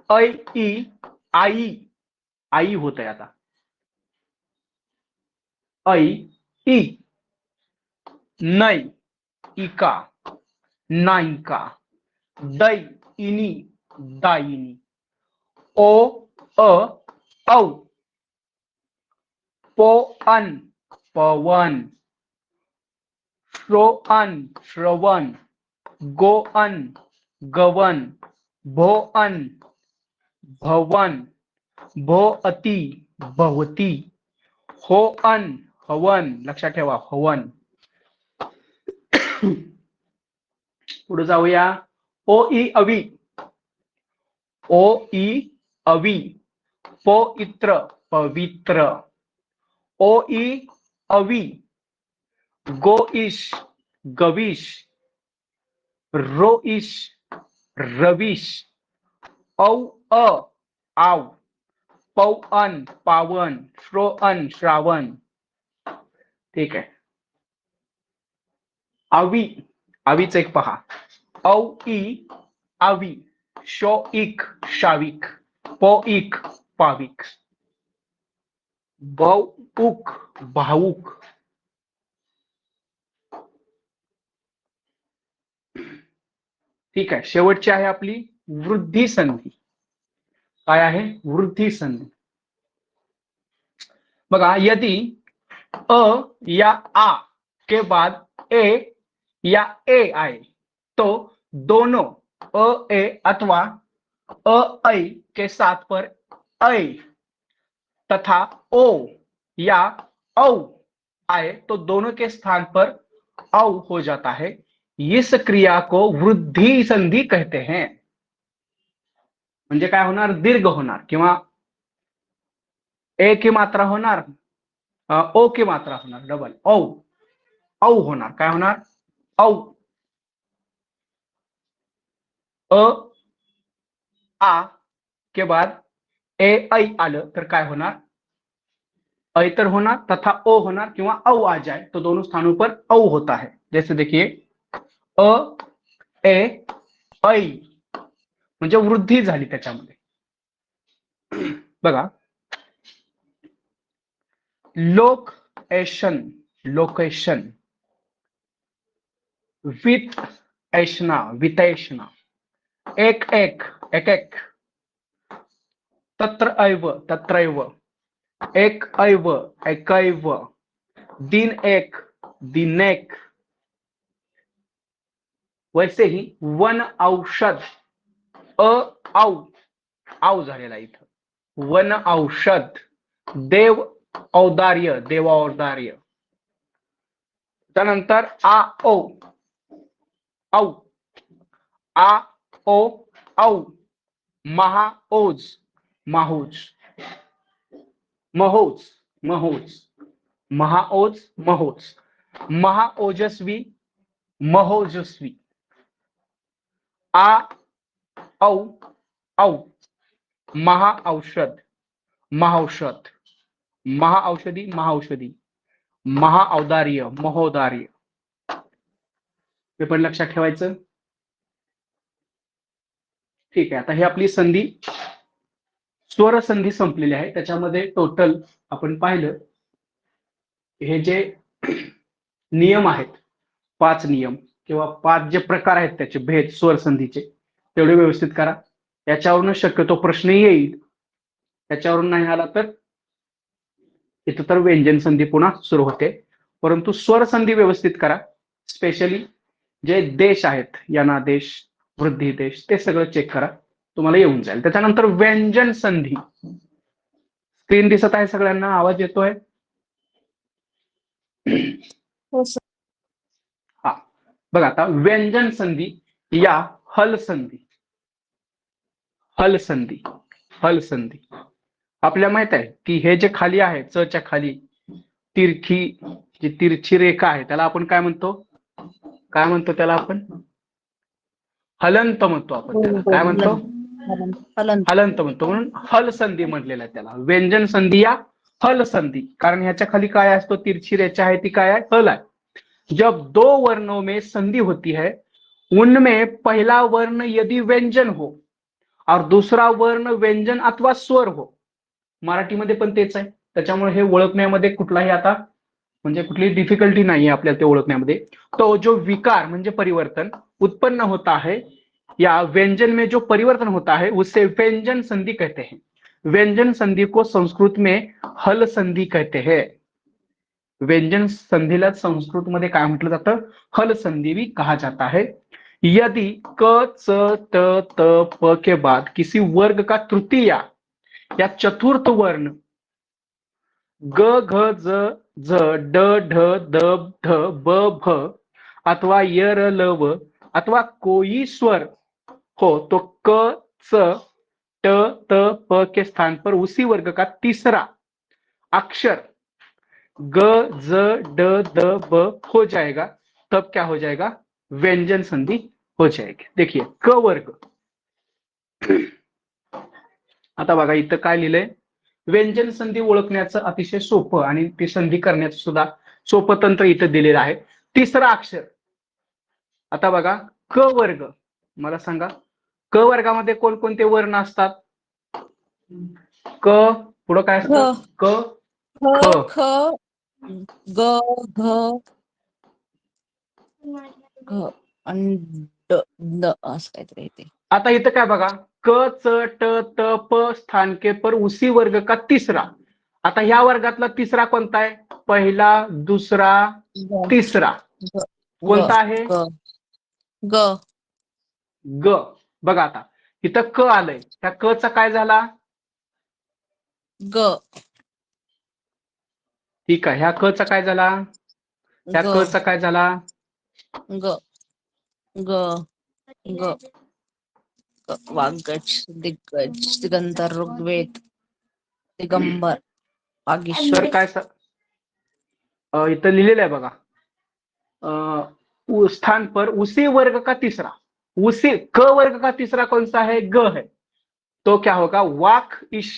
ऐ ई आई, आई होत आहे आता। ऐ ई, नै इका नायिका, दै इनी दायिनी, ओ औ, पो अन पवन, श्रो अन श्रवण, गो अन गवन, भो अन भवन, भो अति भवती, हो अन हवन। लक्षात ठेवा हवन। पुढे जाऊया, ओ ई अवी, ओ ई अवी, पवित्र पवित्र, ओ ई अवी, गोईश गवीश, रोईश रवीश, औ आव, पवन पावन, श्रोअन श्रावण। ठीक आहे, आवी, आवीच एक पहा, औ ई आवी, शो इक शाविक, पो इक पाविक, बहुक भावुक। ठीक आहे, शेवटची आहे आपली वृद्धी संधी। काय आहे? वृद्धी संधी। बघा, यदि अ या आ के बाद ए या ए आए तो दोनों अ ए अथवा अ ऐ के साथ पर ऐ तथा ओ या औ आए तो दोनों के स्थान पर औ हो जाता है। इस क्रिया को वृद्धी संधि कहते हैं। म्हणजे काय होणार? दीर्घ होणार किंवा ए की मात्रा होणार, ओ की मात्रा होणार, डबल औ, औ होणार। काय होणार? औ। अ आ के बाद ए ऐ आलं तर काय होणार? ऐ तर होणार तथा ओ होणार किंवा औ आ जाए तो दोनों स्थानों पर औ होता है। जैसे देखिए, अ ए ऐ म्हणजे वृद्धी झाली त्याच्यामध्ये। बघा, लोकेशन लोकेशन, विथ ऐशना वितैषणा, एक एक एक एक, तत्र ऐव तत्रैव, एक ऐव एकैव, दिन एक दिनेक। वैसे ही वन औषध, औ आव झालेला इथं, वन औषध, देव औदार्य देवाऔदार्य, त्यानंतर आ ओ औ, आ ओ औ, महाओज माहूज, महोज महोज, महाओज महोज, महाओजस्वी महोजस्वी, आ औ औ, महाऔषध महाऔषध, महाऔषधी महाऔषधी, महाऔदार्य महोदार्य। हे पण लक्षात ठेवायचं। ठीक आहे, आता ही आपली संधी स्वर संधी संपलेली आहे। त्याच्यामध्ये टोटल आपण पाहिलं, हे जे नियम आहेत, 5 नियम किंवा 5 जे प्रकार आहेत त्याचे भेद स्वर संधीचे, तेवढे व्यवस्थित करा। याच्यावरून शक्यतो प्रश्न येईल त्याच्यावरून नाही आला तर इथं तर व्यंजन संधी पुन्हा सुरू होते. परंतु स्वर संधी व्यवस्थित करा. स्पेशली जे देश आहेत, यनादेश, वृद्धी देश, ते सगळं चेक करा, तुम्हाला येऊन जाईल. त्याच्यानंतर व्यंजन संधी. स्क्रीन दिसत आहे सगळ्यांना? आवाज येतोय? हो सर. हा, बघा आता व्यंजन संधी या हल संधी. हल संधी, हल संधी आपल्याला माहित आहे की हे जे खाली आहे, च च्या खाली तिरकी जी तिरछी रेखा आहे त्याला आपण काय म्हणतो? काय म्हणतो त्याला आपण? हलंत म्हणतो आपण त्याला. काय म्हणतो? हलंत. हलंत म्हणतो. म्हणून हल संधी म्हटलेला आहे त्याला. व्यंजन संधी या हल संधी, कारण ह्याच्या खाली काय असतो? तिरछी रेखा आहे, ती काय आहे? हल आहे. जब दो वर्णों में संधि होती है, उनमें पहला वर्ण यदि व्यंजन हो और दूसरा वर्ण व्यंजन अथवा स्वर हो. मराठीमध्ये पण तेच आहे. त्याच्यामुळे हे ओळखण्यामध्ये कुठलाही आता म्हणजे कुठली डिफिकल्टी नाही आहे आपल्याला ते ओळखण्यामध्ये. तो जो विकार म्हणजे परिवर्तन उत्पन्न होता है, या व्यंजन में जो परिवर्तन होता है, उसे व्यंजन संधि कहते हैं. व्यंजन संधि को संस्कृत में हल संधि कहते हैं. व्यंजन संधिला संस्कृत मध्ये काय म्हटलं जातं? हल संधि भी कहा जाता है. यदि क च त त प के बाद किसी वर्ग का तृतीय या चतुर्थ वर्ण ग घ ज झ ड ढ द ढ ब भ अथवा य र ल व अथवा कोई स्वर हो तो क च ट त प के स्थान पर उसी वर्ग का तीसरा अक्षर ग ज ड द ब हो जाएगा. तब क्या हो जाएगा? व्यंजन संधि हो जाएगी. देखिए क वर्ग. आता बघा इथं काय लिहिलंय? व्यंजन संधी ओळखण्याचं अतिशय सोपं आणि ती संधी करण्याचं सुद्धा सोपं तंत्र इथं दिलेलं आहे. तिसरा अक्षर. आता बघा क वर्ग, मला सांगा क वर्गामध्ये कोणकोणते वर्ण असतात? क पुढं काय असतं? क ख ख ख ग घ घ आणि ड ड असं काहीतरी येते. आता इथं काय बघा? क च ट त प स्थानके पर उसी वर्ग का तीसरा. आता ह्या वर्गातला तिसरा कोणता आहे? पहिला, दुसरा, ग तिसरा ग कोणता आहे? ग ग ग. बघा आता इथं क आलंय, त्या क चा काय झाला? ग ठीक आहे. ह्या क चा काय झाला? ह्या ग क चा काय झाला? ग ग ग वागच दिग्गज दिगंतर ऋग्वेद दिगंबर वागीश्वर. तर काय इथं लिहिलेलं आहे बघा, स्थान पर उसी वर्ग का तीसरा. उसी क वर्ग का तीसरा कौन सा है? ग है. तो क्या होगा? वाक इश,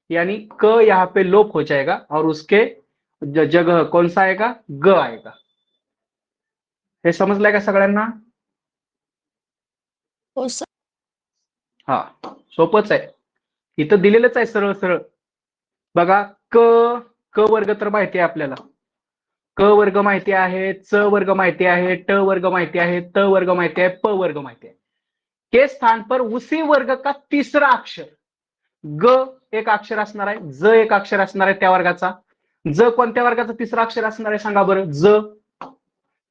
यानी क यहाँ पे लोप हो जाएगा और उसके जगह कौन सा आएगा? ग आएगा. हे समजलंय का सगळ्यांना? हो सर. हा, सोपच आहे. इथं दिलेलंच आहे सरळ सरळ. बघा क क वर्ग तर माहिती आहे आपल्याला. क वर्ग माहिती आहे, च वर्ग माहिती आहे, ट वर्ग माहिती आहे, त वर्ग माहिती आहे, प वर्ग माहिती आहे. के स्थान पर उसी वर्ग का तीसरा अक्षर ग एक अक्षर असणार आहे, ज एक अक्षर असणार आहे त्या वर्गाचा. ज कोणत्या वर्गाचं तिसरा अक्षर असणार आहे सांगा बरं? ज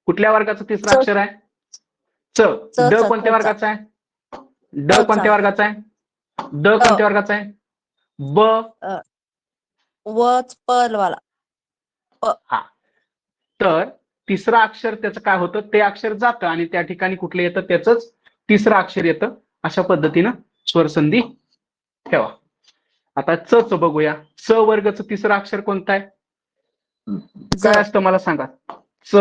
कुठल्या वर्गाचं तिसरा अक्षर आहे? च. ड कोणत्या वर्गाचा आहे? ड कोणत्या वर्गाचा आहे? ड कोणत्या वर्गाचा आहे? ब वच पल वाला. हा. तर तिसरा अक्षर त्याचं काय होतं? ते अक्षर जातं आणि त्या ठिकाणी कुठलं येतं? त्याचंच तिसरं अक्षर येतं. अशा पद्धतीनं स्वरसंधी ठेवा. आता च च बघूया. च वर्गाचं तिसरं अक्षर कोणतं आहे? काय असतं मला सांगा? च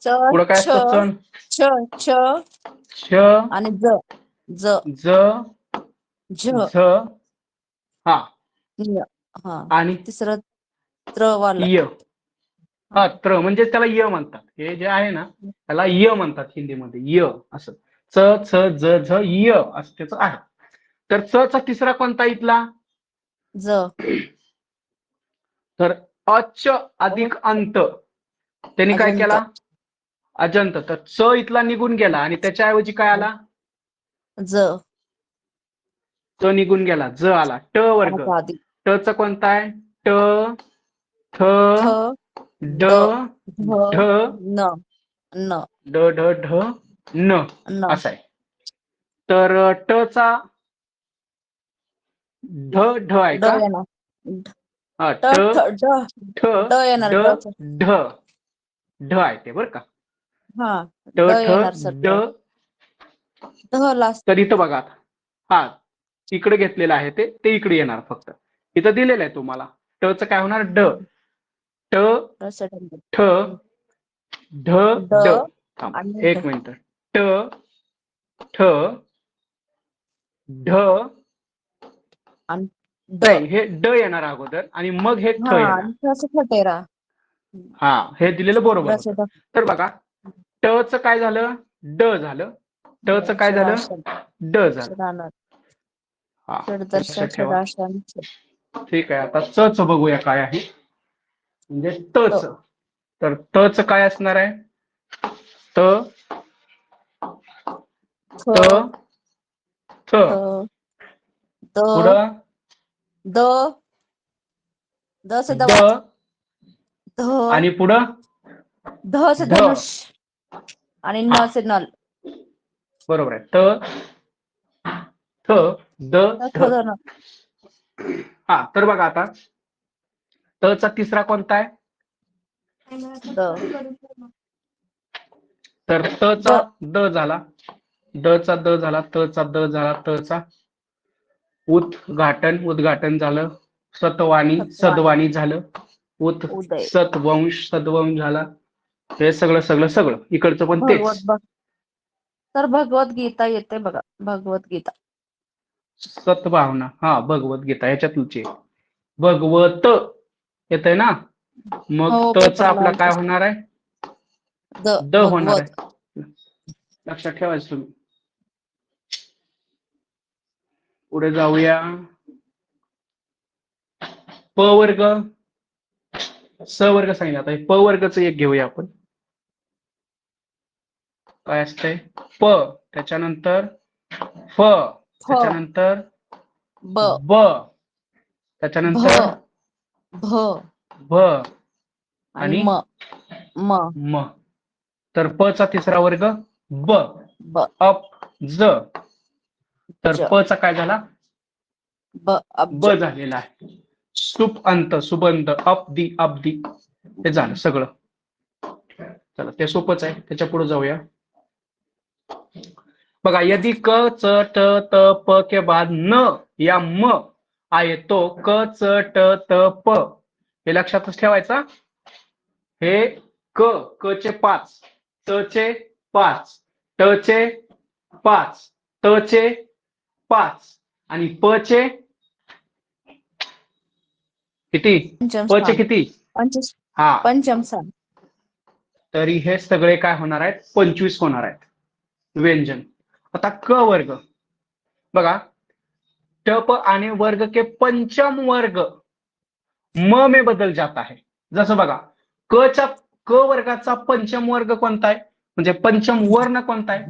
पुढं काय असतं? छ छ छ आणि ज ज ज झ झ हा य. हा आणि तिसरं त्र वाला. य. हा, त्र म्हणजे त्याला य म्हणतात. हे जे आहे ना त्याला य म्हणतात हिंदीमध्ये. य असं च छ ज झ य असं त्याचं आहे. तर च चा तिसरा कोणता इथला? ज. तर अच अधिक अंत, त्यांनी काय अजंत. केला? अजंत. तर च इथला निघून गेला आणि त्याच्याऐवजी काय आला? ज. च निघून गेला, ज आला. ट वर्ग. टच कोणता आहे? ट, थ, थ, ड, ध, ढ, न, न, ड, ढ, ढ, न न. असं आहे. तर टचा ढ, ढ आहे ड का? येणार. हा, ट, ट, ठ, ड, ठ, ड येणार. ड, ड च. ढ, ढ आहे ते बरं का. हा, ट, ड ठ, येणार सर. ड. ध लास्ट. तर इथं बघा, हा इकडे घेतलेलं आहे ते इकडे येणार फक्त. इथं दिलेलं आहे तुम्हाला. टच काय होणार? ड, ट, ठ, ढ, ड ड. थांब आणि ड. एक मिनिट. ट, ठ, ढ, आणि ड. नाही हे ड येणार अगोदर आणि मग हे ठ हा, येणार. आणि कसं खटेरा. हा, हे दिलेलं बरोबर डच होतं. तर बघा, टच काय झालं? ड झालं. टच काय झालं? ड झालं. हा, ते लक्षात ठेवा. ठीक आहे, आता च बघूया काय आहे. म्हणजे टच. तर टच काय असणार आहे? त, त, थ. द, पुढं द, द से द दवात. ध, आणि पुढं ध से ध. धनुष आणि हा, न से नल. बरोबर आहे. त, थ, द, ध. हा, तर बघा आता चा तिसरा कोणता आहे? द. तर चा द झाला. ड चा द झाला. त चा द झाला. त चा उद्घाटन झालं. सतवाणी सदवाणी झालं. उदय. सतवंश झाला. हे सगळं इकडचं पण तेच. तर भगवद्गीता येते बघा. भगवद्गीता. सतभावना. हा, भगवद्गीता ह्याच्यातूनच आहे. भगवत येत आहे ना. मग हो, तचा पेपरला आपला आलं काय तसं. होणार आहे? द होणार भगवत. आहे. लक्षात ठेवायचं तुम्ही. पुढे जाऊया. प वर्ग, स वर्ग सांगितलं. आता प वर्गच एक घेऊया आपण. काय असतंय? प, त्याच्यानंतर फ, त्याच्यानंतर ब, ब, भ, त्याच्यानंतर भ भ आणि म. म, म. तर प चा तिसरा वर्ग ब. ब, अप, ज. तर ज, प चा काय झाला? ब, अब्ज. ब झालेला आहे. सुबंत, अब्दी, हे झालं सगळं. चला, ते सोपंच आहे. त्याच्या पुढे जाऊया. बघा, यदि क, च, ट, त, प के बाद न या म आहे तो क, च, ट, त, प. हे लक्षातच ठेवायचा. हे क चे 5, त चे 5, ट चे 5, त चे 5 आणि प चे किती? पंचम प चे स्थान. किती? हा, पंचम स्थान. तरी हे सगळे काय होणार आहेत? 25 होणार आहेत व्यंजन. आता क वर्ग बघा, टप आने वर्ग के पंचम वर्ग म में बदल जाता है. जसं बघा, क वर्गाचा पंचम वर्ग कोणता आहे? म्हणजे पंचम वर्ण कोणता आहे?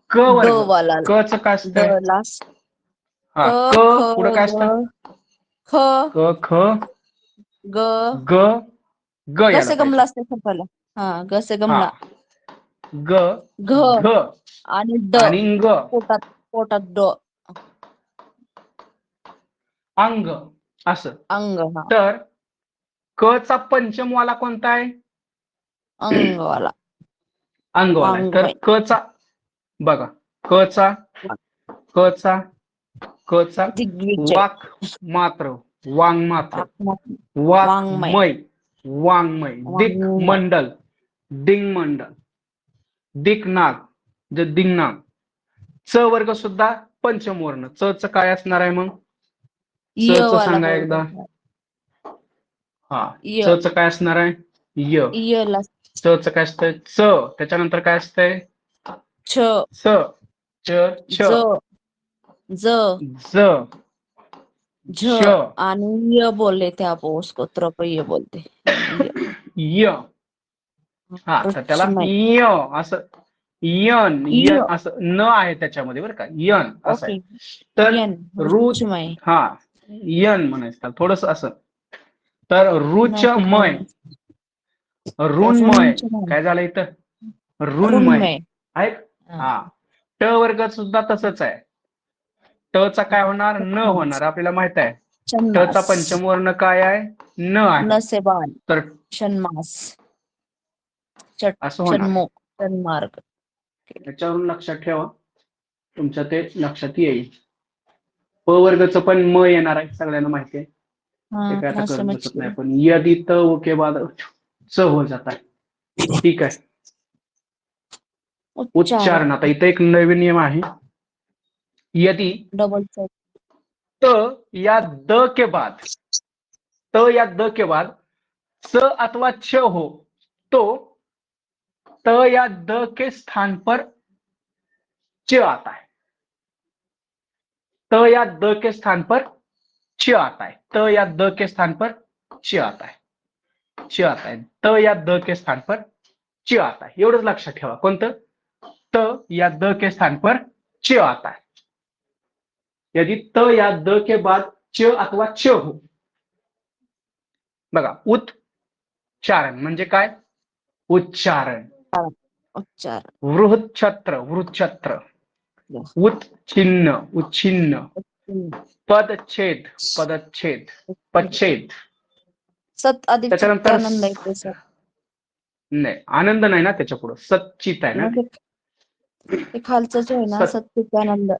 क ड वर्ग. वाला. क च काय ड असतंय? लास्ट. हा, क, क ख, पुढे काय असतं? ग, ख, क, ख, ग. ग, ग ग यायला से पाहिजे. गमला असते पहिला. हा, ग से हा, गमला. ग, घ घ आणि ड. आणि ग. पोटात ड. अंग असं. अंग. हा, तर क चा पंचम वाला कोणता आहे? अंगवाला. अंगवाला आहे. तर वाङ्मय. क चा बघा, क चा दिग्विजय. वाक मात्र, वांग मात्र, वाङ्मय. वाङ्मय, दिक वाङ्मय. मंडल, डिंग मंडल, दिक नाग, जे दिंगनाग. च वर्ग सुद्धा पंचम वर्ण. च च काय असणार आहे मग? च य च वाला सांगा एकदा. बरोबर. हा, य. च च काय असणार आहे? य. य ला. च च काय असतंय? च. त्याच्यानंतर काय असतंय? छ, च, च, छ, ज, ज, ज, झ झ, आणि य बोलले थे आप उसको तृपय बोलते. य. हा, तर त्याला रुचिमय. य असं, यन य. असं न आहे त्याच्यामध्ये बरं का. यन असं ओके. आहे. तर यन रुचिमय. हा, यन म्हणायचं थोडस असं. तर रुचमय, ऋणमय काय झालं इथं, ऋणमय आहे. हा, ट वर्गात सुद्धा तसंच आहे. ट चा काय होणार, न होणार. आपल्याला माहित आहे ट चा पंचम वर्ण काय आहे, न आहे. नसेबान, तर षण्मास, असं होणार. षण्मुख, षण्मार्ग. याच्यावरून लक्षात ठेवा, तुमच्या ते लक्षात येईल. प वर्गाचं पण म येणार आहे, सगळ्यांना माहिती आहे. ते काय आता करत बसत नाही. पण यदि त के बाद च हो जाता है. ठीक आहे. उच्चारण. आता इथे एक नवीन नियम आहे. यदि डबल त या द के बाद, त या द के बाद च अथवा छ हो तो त या द के स्थान पर च आता है. त या द के स्थान पर च आता है. त या द के स्थान पर च आता है. च आता है. त या द के स्थान पर च आता है. एवढंच लक्षात ठेवा. कोणतं, त या द के स्थान पर च आता है. यदि त या द के बाद च अथवा च हो. बघा, उच्चारण म्हणजे काय, उच्चारण. उच्चारण. वृहच्छत्र, वृच्छत्र. उच्चिन्न, उच्छिन्न. पदच्छेद, पदच्छेद, पच्छेद. सत अधिक त्याच्यानंतर चित्तानंद आहे सर. नाही, आनंद नाही ना त्याच्या पुढे, सच्चित आहे ना ते खालचंच आहे ना, सच्चित्तानंद.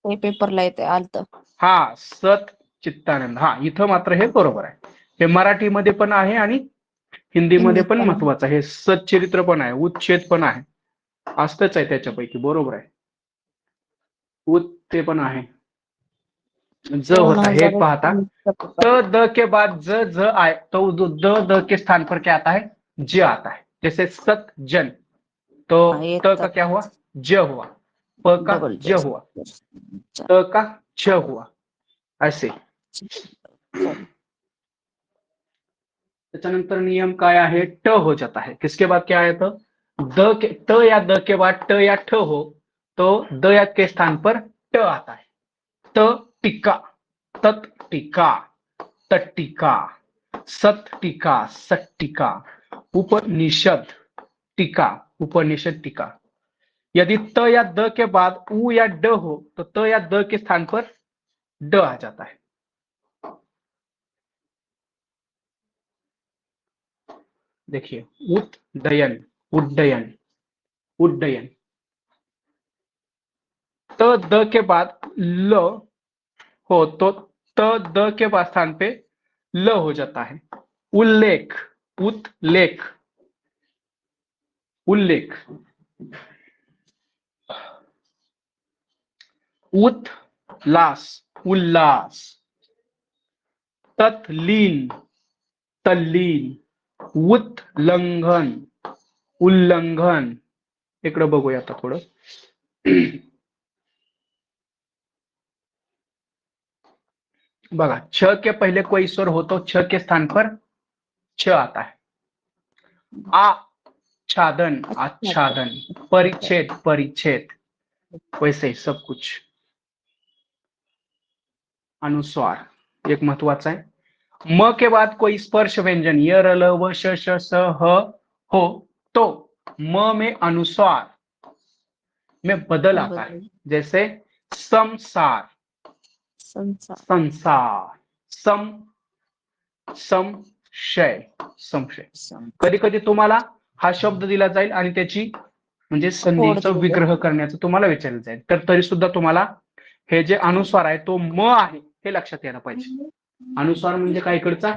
ते पेपरला येते आलत. हा, सत चित्तानंद. हा, इथं मात्र हे बरोबर आहे. हे मराठीमध्ये पण आहे आणि हिंदीमध्ये पण महत्वाचं आहे. सच्चरित्र पण आहे, उच्छेद पण आहे, असतच आहे त्याच्यापैकी. बरोबर आहे. ते पण आहे. ज होता है, एक पाहता, त द के बाद ज ज आए तो द के स्थान पर क्या आता है, ज आता है. जैसे सत जन, तो त का क्या हुआ, ज हुआ. प का ज हुआ, त का छ हुआ, ऐसे. त्याच्यानंतर नियम काय आहे, ट हो जाता है. किसके बाद क्या है, तो त या द के बाद ट या ठ हो तो द या के स्थान पर ट आता है. त टिका, तत टिका, तट्टिका, सत टिका, सट्टिका. उपनिषद टिका, उपनिषद टिका. यदि त या द के बाद उ या ड हो तो त या द के स्थान पर ड आ जाता है. देखिए, उद्डयन, उड्डयन, उड्डयन. त द के बाद ल हो तो त द के बाद स्थान पे ल हो जाता है. उल्लेख, उत्लेख, उल्लेख. उल्लास, उल्लास. तत्लीन, तल्लीन. उल्लंघन, उल्लंघन. इकडे बघूया आता थोडं. बघा, छ के पहले कोई स्वर हो तो छ के स्थान पर छ आता है. आच्छादन, आच्छादन. परिच्छेद, परिच्छेद. वैसे ही सब कुछ. अनुस्वार एक महत्वाचा है. म के बाद कोई स्पर्श व्यंजन य र ल व श श स ह हो तो म में अनुस्वार में बदल आता है. जैसे संसार, संसार, सम, संशय, संशय. कधी कधी तुम्हाला हा शब्द दिला जाईल आणि त्याची म्हणजे संधीचा विग्रह करण्याचं तुम्हाला विचारलं जाईल. तर तरी सुद्धा तुम्हाला हे जे अनुस्वार आहे तो म आहे हे लक्षात यायला पाहिजे. अनुस्वार म्हणजे काय, इकडचा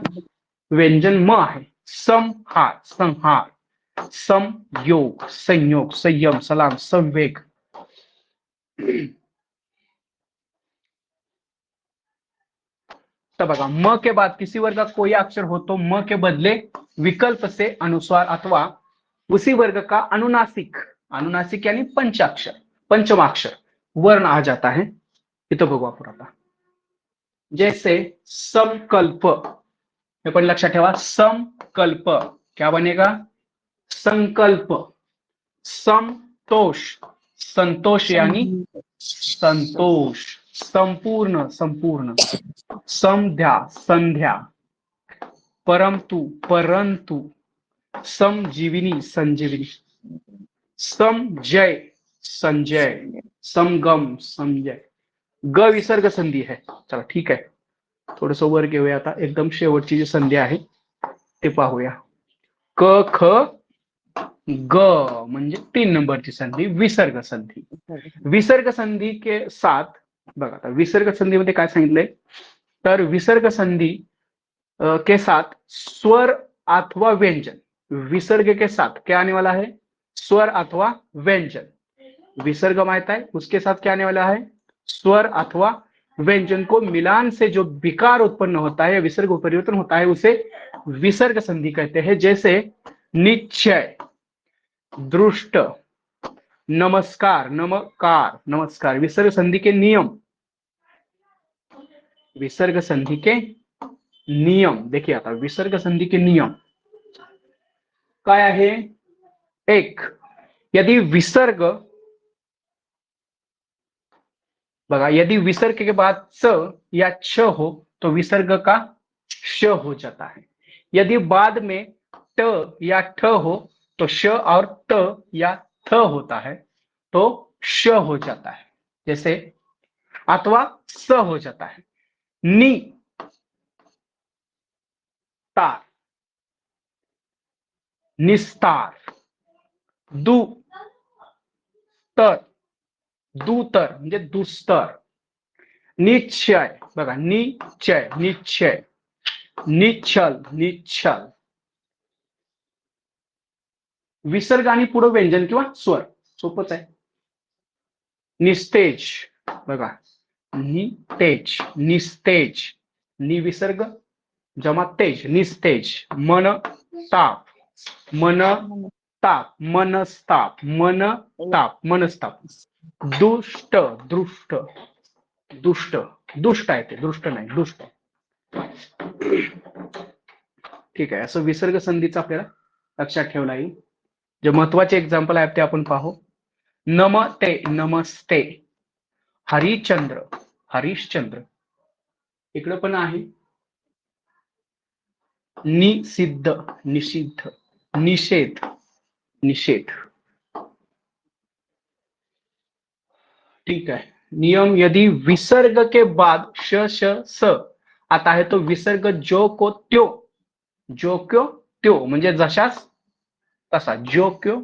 व्यंजन म आहे. संहार, संहार. संयोग, संयोग, संयम, सलाम, संवेग. तो बघा, म के बाद किसी वर्ग का कोई अक्षर हो तो म के बदले विकल्प से अनुस्वार अथवा उसी वर्ग का अनुनासिक, अनुनासिक यानी पंचाक्षर, पंचमाक्षर वर्ण आ जाता है. इथं बघू आपण आता. जैसे संकल्प, हे पण लक्षात ठेवा. संकल्प क्या बनेगा, संकल्प. संतोष, संतोष यानी संतोष. संपूर्ण संपूर्ण, संध्या संध्या, परंतु परंतु, समजीविनी संजीविनी, समजय संजय, समगम समजय. ग विसर्ग संधी आहे. चला ठीक आहे, थोडस वर घेऊया. आता एकदम शेवटची जी संधी आहे ते पाहूया. क ख ग म्हणजे 3 नंबरची संधी विसर्ग संधी. विसर्ग संधी के साथ बघा, आता विसर्ग संधीमध्ये काय सांगितलंय, तर विसर्ग संधी के साथ स्वर अथवा व्यंजन. विसर्ग के साथ क्या आने वाला है, स्वर अथवा व्यंजन. विसर्ग माहित है, उसके साथ क्या आने वाला है, स्वर अथवा व्यंजन को मिलान से जो विकार उत्पन्न होता है, विसर्ग परिवर्तन होता है, उसे विसर्ग संधि कहते हैं. जैसे निश्चय, दृष्ट, नमस्कार, नमकार, नमस्कार. विसर्ग संधि के नियम, विसर्ग संधि के नियम देखिए. आता विसर्ग संधि के नियम काय आहे. एक, यदि विसर्ग बघा, यदि विसर्ग के बाद च या छ हो तो विसर्ग का श हो जाता है. यदि बाद में ट या ठ हो तो श और त या थ होता है तो श हो जाता है. जैसे अथवा स हो जाता है. नि तार, निस्तार, दु तर, दुतर म्हणजे दुस्तर. निश्चय बघा, निश्चय निश्चय, निश्चल निश्चल. विसर्ग आणि पुढे व्यंजन किंवा स्वर, सोपच आहे. निस्तेज बघा, नितेज निस्तेज, निविसर्ग जमा तेज, निस्तेज. मन ताप, मन ताप, मनस्ताप, मन ताप, मनस्ताप. दुष्ट, दृष्ट, दुष्ट, दुष्ट आहे ते, दृष्ट नाही, दुष्ट. ठीक आहे, असं विसर्ग संधीचं आपल्याला लक्षात ठेवला येईल. जे महत्वाचे एक्झाम्पल आहेत ते आपण पाहू. नमते, नमस्ते. हरिचंद्र, हरिश्चंद्र. इकडे पण आहे निषिद्ध, निषिद्ध, निषेध, निषेध. ठीक है. नियम, यदि विसर्ग के बाद श श स आता है तो विसर्ग जो को त्यो, जो क्यों त्यो म्हणजे जशास तसा, जो क्यों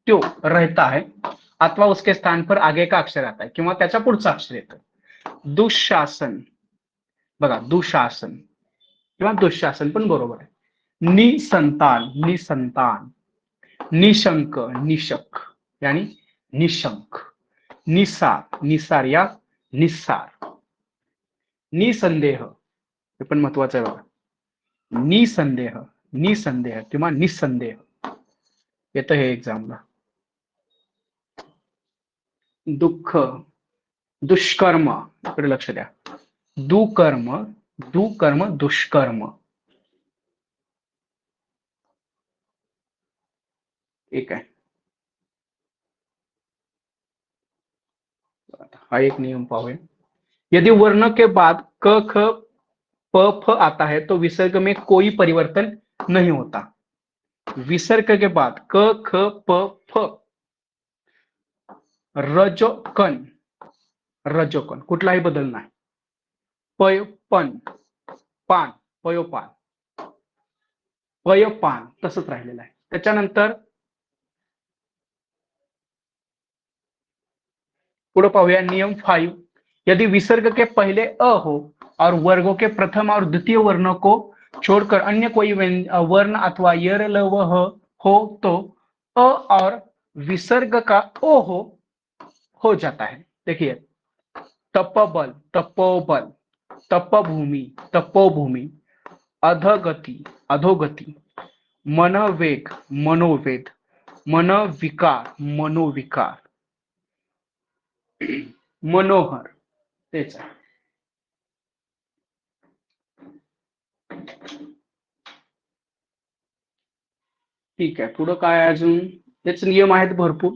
त्यो रहता है अथवा उसके स्थान पर आगे का अक्षर आता है किंवा त्याच्या पुढचा अक्षर येतो. दुःशासन बघा, दुःशासन किंवा दुःशासन पण बरोबर आहे. निसंतान, निसंतान. निशंक, निशक यानी निशंक. निसार, निसार या निस्सार. निसंदेह, हे पण महत्वाचं आहे बघा. निसंदेह, निसंदेह किंवा निसंदेह येतं हे एक्झामला. दुःख, दुष्कर्म, इकडे लक्ष द्या. दुकर्म, दुकर्म, दुष्कर्म. ठीक आहे. हा एक नियम पाहूया. यदि वर्ण के बाद क ख प फ आता है तो विसर्ग में कोई परिवर्तन नहीं होता. विसर्ग के बाद क ख प फ, रजोकन, रजोकन कुठलाही बदल नाही. पयपन, पान, पयोपान, पयपान तसंच राहिलेलं आहे. त्याच्यानंतर पुढे पाहूया नियम 5. यदि विसर्ग के पहले अ हो और वर्गों के प्रथम और द्वितीय वर्णों को छोड़कर अन्य कोई वर्ण अथवा यर ल व ह हो तो अ और विसर्ग का ओ हो जाता है. देखिए, तपबल, तपोबल, तपभूमि, तपोभूमि. अधगति, अधोगति. मनवेग, मनोवेग. मनविकार, मनोविकार. मनोहर, तेच आहे. ठीक आहे, पुढं काय अजून, तेच नियम आहेत भरपूर.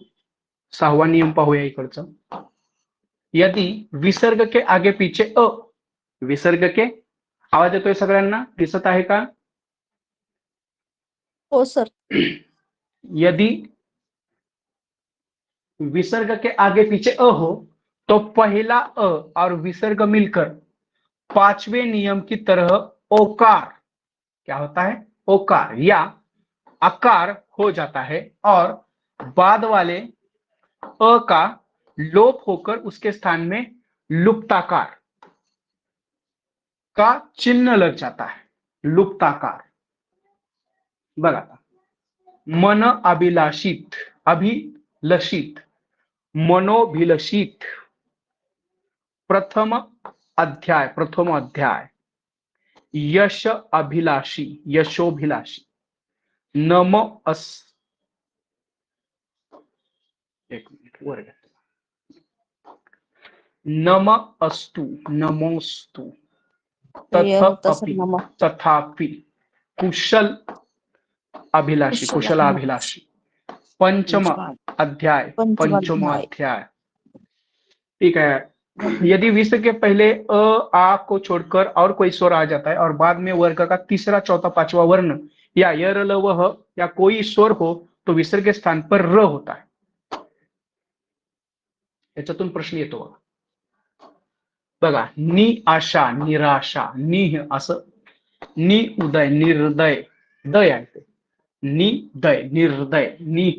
6वा नियम पाहूया इकडचा. यदि विसर्ग के आगे पीछे अ, विसर्ग के, आवाज येतोय सगळ्यांना, दिसत आहे का? हो सर. यदि विसर्ग के आगे पीछे अ हो तो पहला अ और विसर्ग मिलकर पांचवें नियम की तरह ओकार, क्या होता है? ओकार या आकार हो जाता है और बाद वाले अ का लोप होकर उसके स्थान में लुप्ताकार का चिन्ह लग जाता है. लुप्ताकार. बघा, मन अभिलाषित, अभिलषित, मनोभिलषित, प्रथम अध्याय, यश अभिलाषी, यशोभिलाषी, नम अस, एक मिनिट वर घ्या. नम अस्तु, नमोस्तु, क्लिअर होता सर. तथापि, नमः. तथापि, कुशल अभिलाषी, कुशलाभिलाषी, पंचम अध्याय, पंचम अध्याय. ठीक है. यदि विसर्ग के पहले अ आ को छोड़कर और कोई स्वर आ जाता है और बाद में वर्ग का तीसरा, चौथा, पांचवा वर्ण या य र ल व ह या कोई स्वर हो तो विसर्ग के स्थान पर र होता है. याच्यातून प्रश्न येतो बघा. नि आशा, निराशा, निह असं, नि उदय, निर्दय, दय आहे ते, निदय, निर्दय, नि,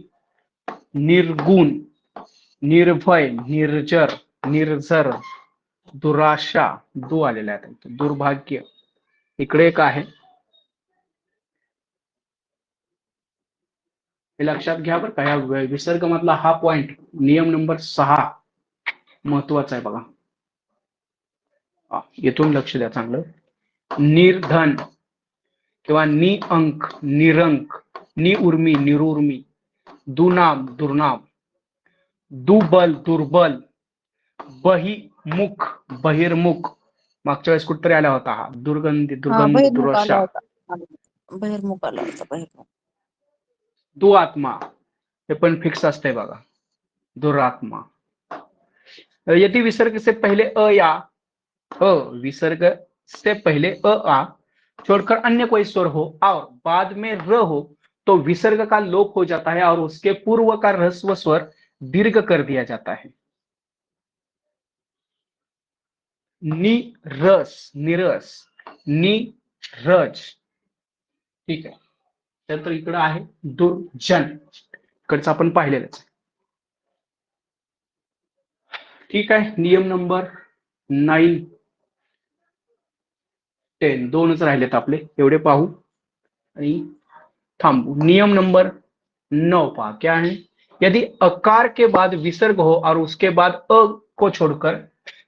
निर्गुण, निर्भय, निर्जर, निर्जर, दुराशा, दु आलेला आहे, दुर्भाग्य. इकडे एक आहे, हे लक्षात घ्या बरं का. या विसर्ग मधला हा पॉइंट, नियम नंबर 6 महत्वाचा आहे बघा. येथून लक्ष द्या चांगलं. निर्धन किंवा निअंक, निरंक, निउर्मी, निरुर्मी, दुनाम, दुर्नाम, दुबल, दुर्बल, बहिमुख, बहिर्मुख, मागच्या वेळेस कुठतरी आला होता हा, दुर्गंधी, हा, दुर्गंध, बहिर्मुख आला दुराशा, होता. बहिर्मुख आला होता. बहिर्मुख. दुआत्मा, हे पण फिक्स असते बघा, दुरात्मा. यदि विसर्ग से पहले अ या अ, विसर्ग से पहले अ आ छोड़कर अन्य कोई स्वर हो और बाद में र हो तो विसर्ग का लोप हो जाता है और उसके पूर्व का ह्रस्व स्वर दीर्घ कर दिया जाता है. निरस, निरस, निरज. ठीक आहे. त्यानंतर इकडं आहे दुर्जन, इकडचं आपण पाहिलेलंच आहे. ठीक आहे. नियम नंबर 9, 10 दोनच राहिलेत आपले, एवढे पाहू आणि थांबू. नियम नंबर 9 पहा, क्या है? यदि अकार के बाद विसर्ग हो और उसके बाद अ को छोड़कर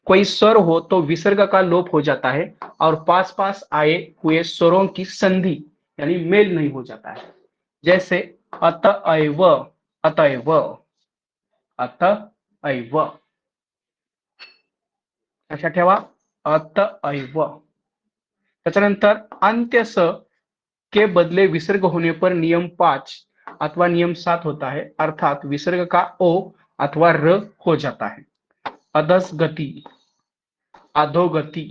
कोई स्वर हो तो विसर्ग का लोप हो जाता है और पास पास आए हुए स्वरों की संधि यानी मेल नहीं हो जाता है. जैसे अतएव, अतएव, अतएव, लक्षात ठेवा, अतएव. त्याच्यानंतर अंत्य स के बदले विसर्ग होने पर नियम 5 अथवा नियम 7 होता है, अर्थात विसर्ग का ओ अथवा र हो जाता है. अधस्गती, अधोगती,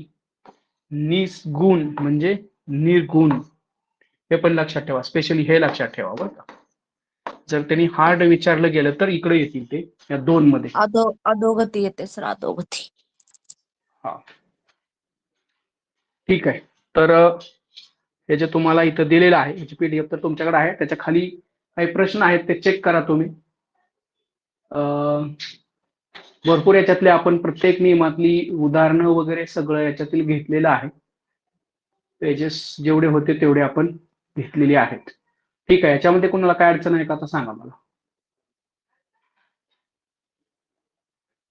निस्गुण म्हणजे निर्गुण, हे पण लक्षात ठेवा. स्पेशली हे लक्षात ठेवा बरं का. जर त्यांनी हार्ड विचारलं गेलं तर इकडे येतील ते, या 2 मध्ये. अधोगती येते सर, अधोगती. हा, ठीक आहे. तर हे जे तुम्हाला इथं दिलेलं आहे, याची पीडीएफ तर तुमच्याकडे आहे, त्याच्या खाली काही प्रश्न आहेत ते चेक करा तुम्ही. भरपूर याच्यातले आपण प्रत्येक नियमातली उदाहरणं वगैरे सगळं याच्यातील घेतलेलं आहे. पेजेस जेवढे होते तेवढे आपण घेतलेले आहेत. ठीक आहे. याच्यामध्ये कोणाला काय अडचण आहे का आता सांगा मला.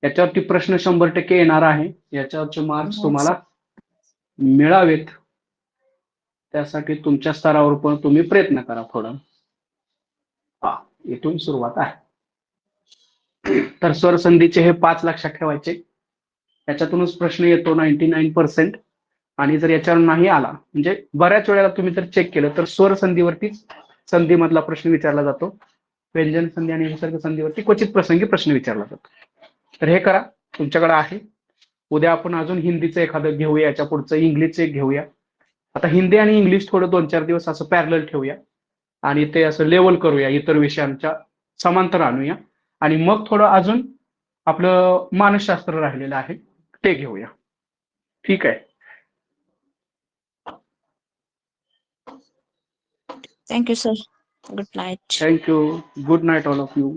याच्यावरती प्रश्न 100% येणार आहे. याच्यावरचे मार्क्स तुम्हाला मिळावेत त्यासाठी तुमच्या स्तरावर पण तुम्ही प्रयत्न करा थोडं. हा, इथून सुरुवात आहे. तर स्वर संधीचे हे 5 लक्षात ठेवायचे. याच्यातूनच प्रश्न येतो 99%. आणि जर याच्यावर नाही आला, म्हणजे बऱ्याच वेळेला तुम्ही जर चेक केलं तर स्वर संधीवरतीच संधी मधला प्रश्न विचारला जातो. व्यंजन संधी आणि विसर्ग संधीवरती क्वचित प्रसंगी प्रश्न विचारला जातो. तर हे करा. तुमच्याकडे आहे. उद्या आपण अजून हिंदीचं एखादं घेऊया, याच्या पुढचं इंग्लिशचं एक घेऊया. आता हिंदी आणि इंग्लिश थोडं 2-4 दिवस असं पॅरलल ठेवूया आणि ते असं लेवल करूया, इतर विषयांच्या समांतर आणूया. आणि मग थोडं अजून आपलं मानसशास्त्र राहिलेलं आहे ते घेऊया. ठीक आहे. Thank you sir. Good night. Thank you. Good night all of you.